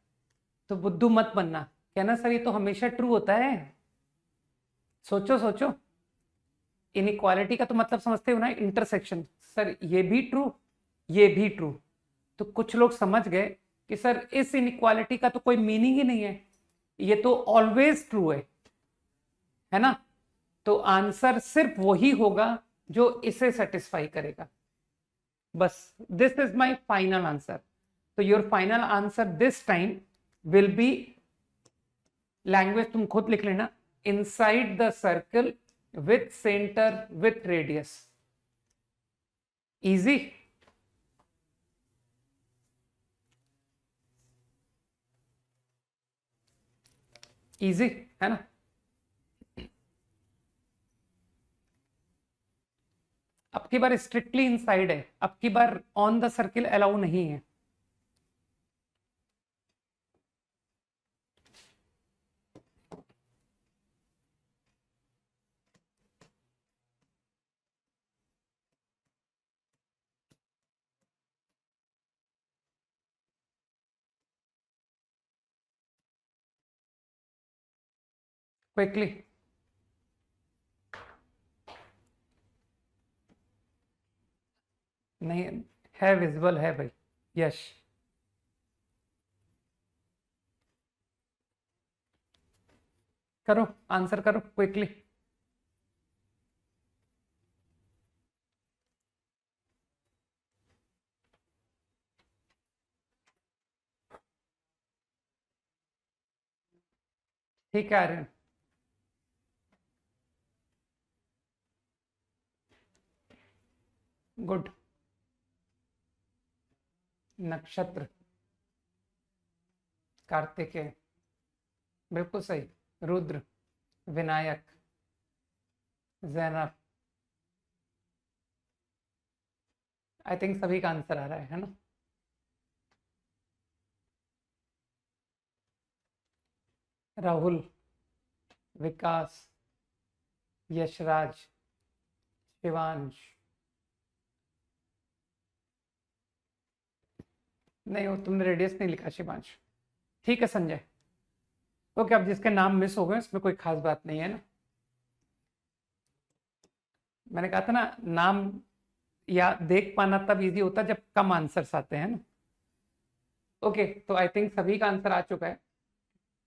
तो बुद्धू मत बनना। कहना सर ये तो हमेशा ट्रू होता है। सोचो सोचो, इनइक्वालिटी का तो मतलब समझते हो ना, इंटरसेक्शन। सर ये भी ट्रू, ये भी ट्रू। तो कुछ लोग समझ गए कि सर इस इनइक्वालिटी का तो कोई मीनिंग ही नहीं है, ये तो ऑलवेज ट्रू है ना? तो आंसर सिर्फ वही होगा जो इसे सेटिस्फाई करेगा। बस, this is my final answer. तो your final answer this time will be, language तुम खुद लिख लेना, inside the circle with centre with radius. Easy. Easy है ना? अब की बार स्ट्रिक्टली इनसाइड है, अब की बार ऑन द सर्किल अलाउ नहीं है। क्विकली, नहीं है, विजिबल है भाई, यश। करो, आंसर करो क्विकली। ठीक है आर्यन। गुड। नक्षत्र कार्तिकेय, बिल्कुल सही। रुद्र, विनायक, जैनब। आई थिंक सभी का आंसर आ रहा है ना? राहुल, विकास, यशराज, शिवांश। नहीं, वो तुमने रेडियस नहीं लिखा शिवांश। ठीक है संजय। ओके, अब जिसके नाम मिस हो गए इसमें कोई खास बात नहीं है ना। मैंने कहा था ना, नाम या देख पाना तब इजी होता जब कम आंसर्स आते हैं ना। ओके, तो आई थिंक सभी का आंसर आ चुका है।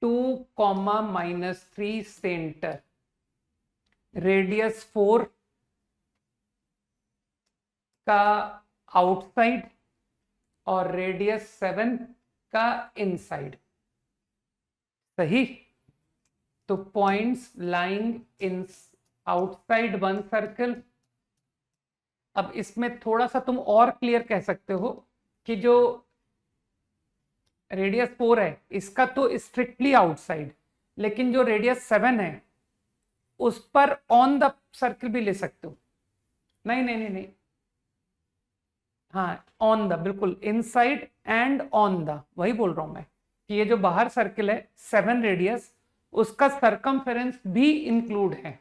2, -3 सेंटर, रेडियस 4 का आउटसाइड और रेडियस 7 का इनसाइड। सही। तो points lying in outside one circle. अब इसमें थोड़ा सा तुम और क्लियर कह सकते हो कि जो रेडियस 4 है इसका तो स्ट्रिक्टली आउटसाइड, लेकिन जो रेडियस 7 है उस पर ऑन द सर्किल भी ले सकते हो। नहीं नहीं नहीं नहीं, हाँ ऑन द, बिल्कुल इनसाइड एंड ऑन द, वही बोल रहा हूं मैं कि ये जो बाहर सर्किल है 7 रेडियस, उसका सरकमफेरेंस भी इंक्लूड है।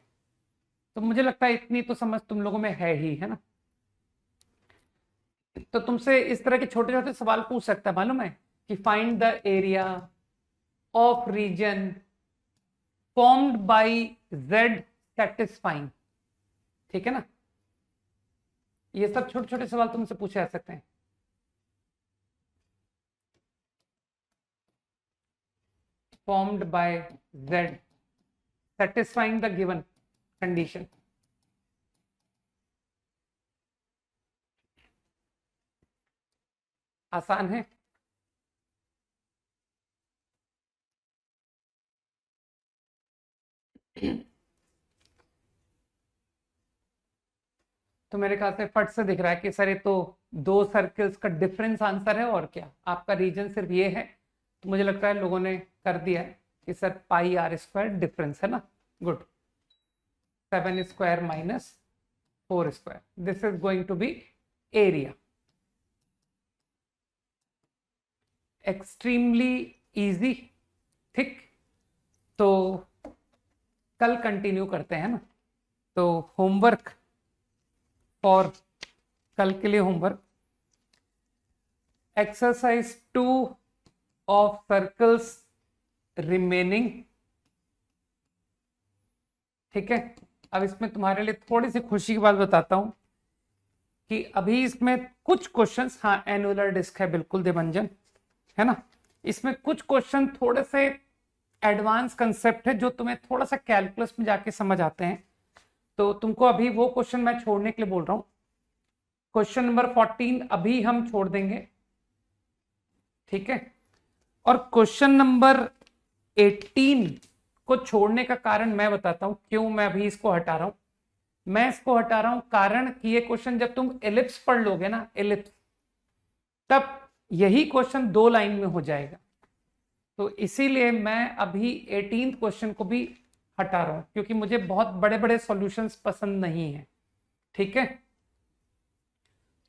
तो मुझे लगता है इतनी तो समझ तुम लोगों में है ही, है ना? तो तुमसे इस तरह के छोटे छोटे सवाल पूछ सकता है, मालूम है कि find the area of region formed by Z satisfying. ठीक है ना? ये सब छोटे छोटे सवाल तुमसे पूछे जा सकते हैं। Formed by Z satisfying the given condition। आसान है। तो मेरे ख्याल से फट से दिख रहा है कि सर ये तो 2 सर्कल्स का डिफरेंस आंसर है, और क्या आपका रीजन सिर्फ ये है। तो मुझे लगता है लोगों ने कर दिया है कि सर πr² डिफरेंस है ना। Good. 7² - 4², this is going to be area. Extremely easy. ठीक, तो कल कंटिन्यू करते हैं ना। तो होमवर्क और कल के लिए homework, exercise 2 of circles remaining. ठीक है, अब इसमें तुम्हारे लिए थोड़ी सी खुशी की बात बताता हूं कि अभी इसमें कुछ क्वेश्चंस, हाँ एनुलर डिस्क है बिल्कुल देवंजन, है ना? इसमें कुछ क्वेश्चन थोड़े से एडवांस कंसेप्ट है जो तुम्हें थोड़ा सा कैलकुलस में जाके समझ आते हैं। तो तुमको अभी वो क्वेश्चन मैं छोड़ने के लिए बोल रहा हूं। क्वेश्चन नंबर 14 अभी हम छोड़ देंगे, ठीक है? और क्वेश्चन नंबर 18 को छोड़ने का कारण मैं बताता हूं क्यों मैं अभी इसको हटा रहा हूं। मैं इसको हटा रहा हूं कारण कि ये क्वेश्चन जब तुम एलिप्स पढ़ लोगे ना, एलिप्स, तब यही क्वेश्चन 2 लाइन में हो जाएगा। तो इसीलिए मैं अभी 18th क्वेश्चन को भी हटा रहा हूं, क्योंकि मुझे बहुत बड़े बड़े सॉल्यूशंस पसंद नहीं है। ठीक है,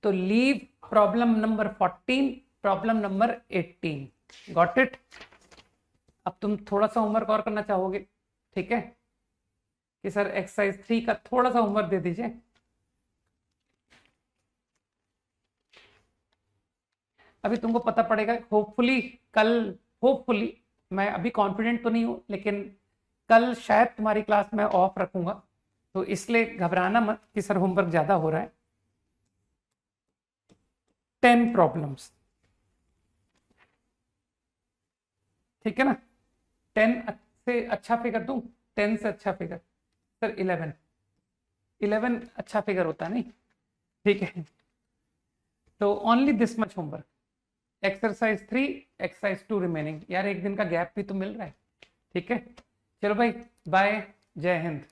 तो leave problem number 14, problem number 18। Got it? अब तुम थोड़ा सा होमवर्क और करना चाहोगे, ठीक है, कि सर एक्सरसाइज 3 का थोड़ा सा होमवर्क दे दीजिए। अभी तुमको पता पड़ेगा होपफुली कल, होपफुली, मैं अभी कॉन्फिडेंट तो नहीं हूं, लेकिन कल शायद तुम्हारी क्लास में ऑफ रखूंगा, तो इसलिए घबराना मत कि सर होमवर्क ज्यादा हो रहा है। 10 प्रॉब्लम्स, ठीक है ना? 10 से अच्छा फिगर दूं? 10 से अच्छा फिगर सर 11, 11 अच्छा फिगर होता है नहीं? ठीक है, तो only this much homework, exercise 3, exercise 2 remaining. यार एक दिन का गैप भी तो मिल रहा है, ठीक है? चलो भाई, बाय, जय हिंद।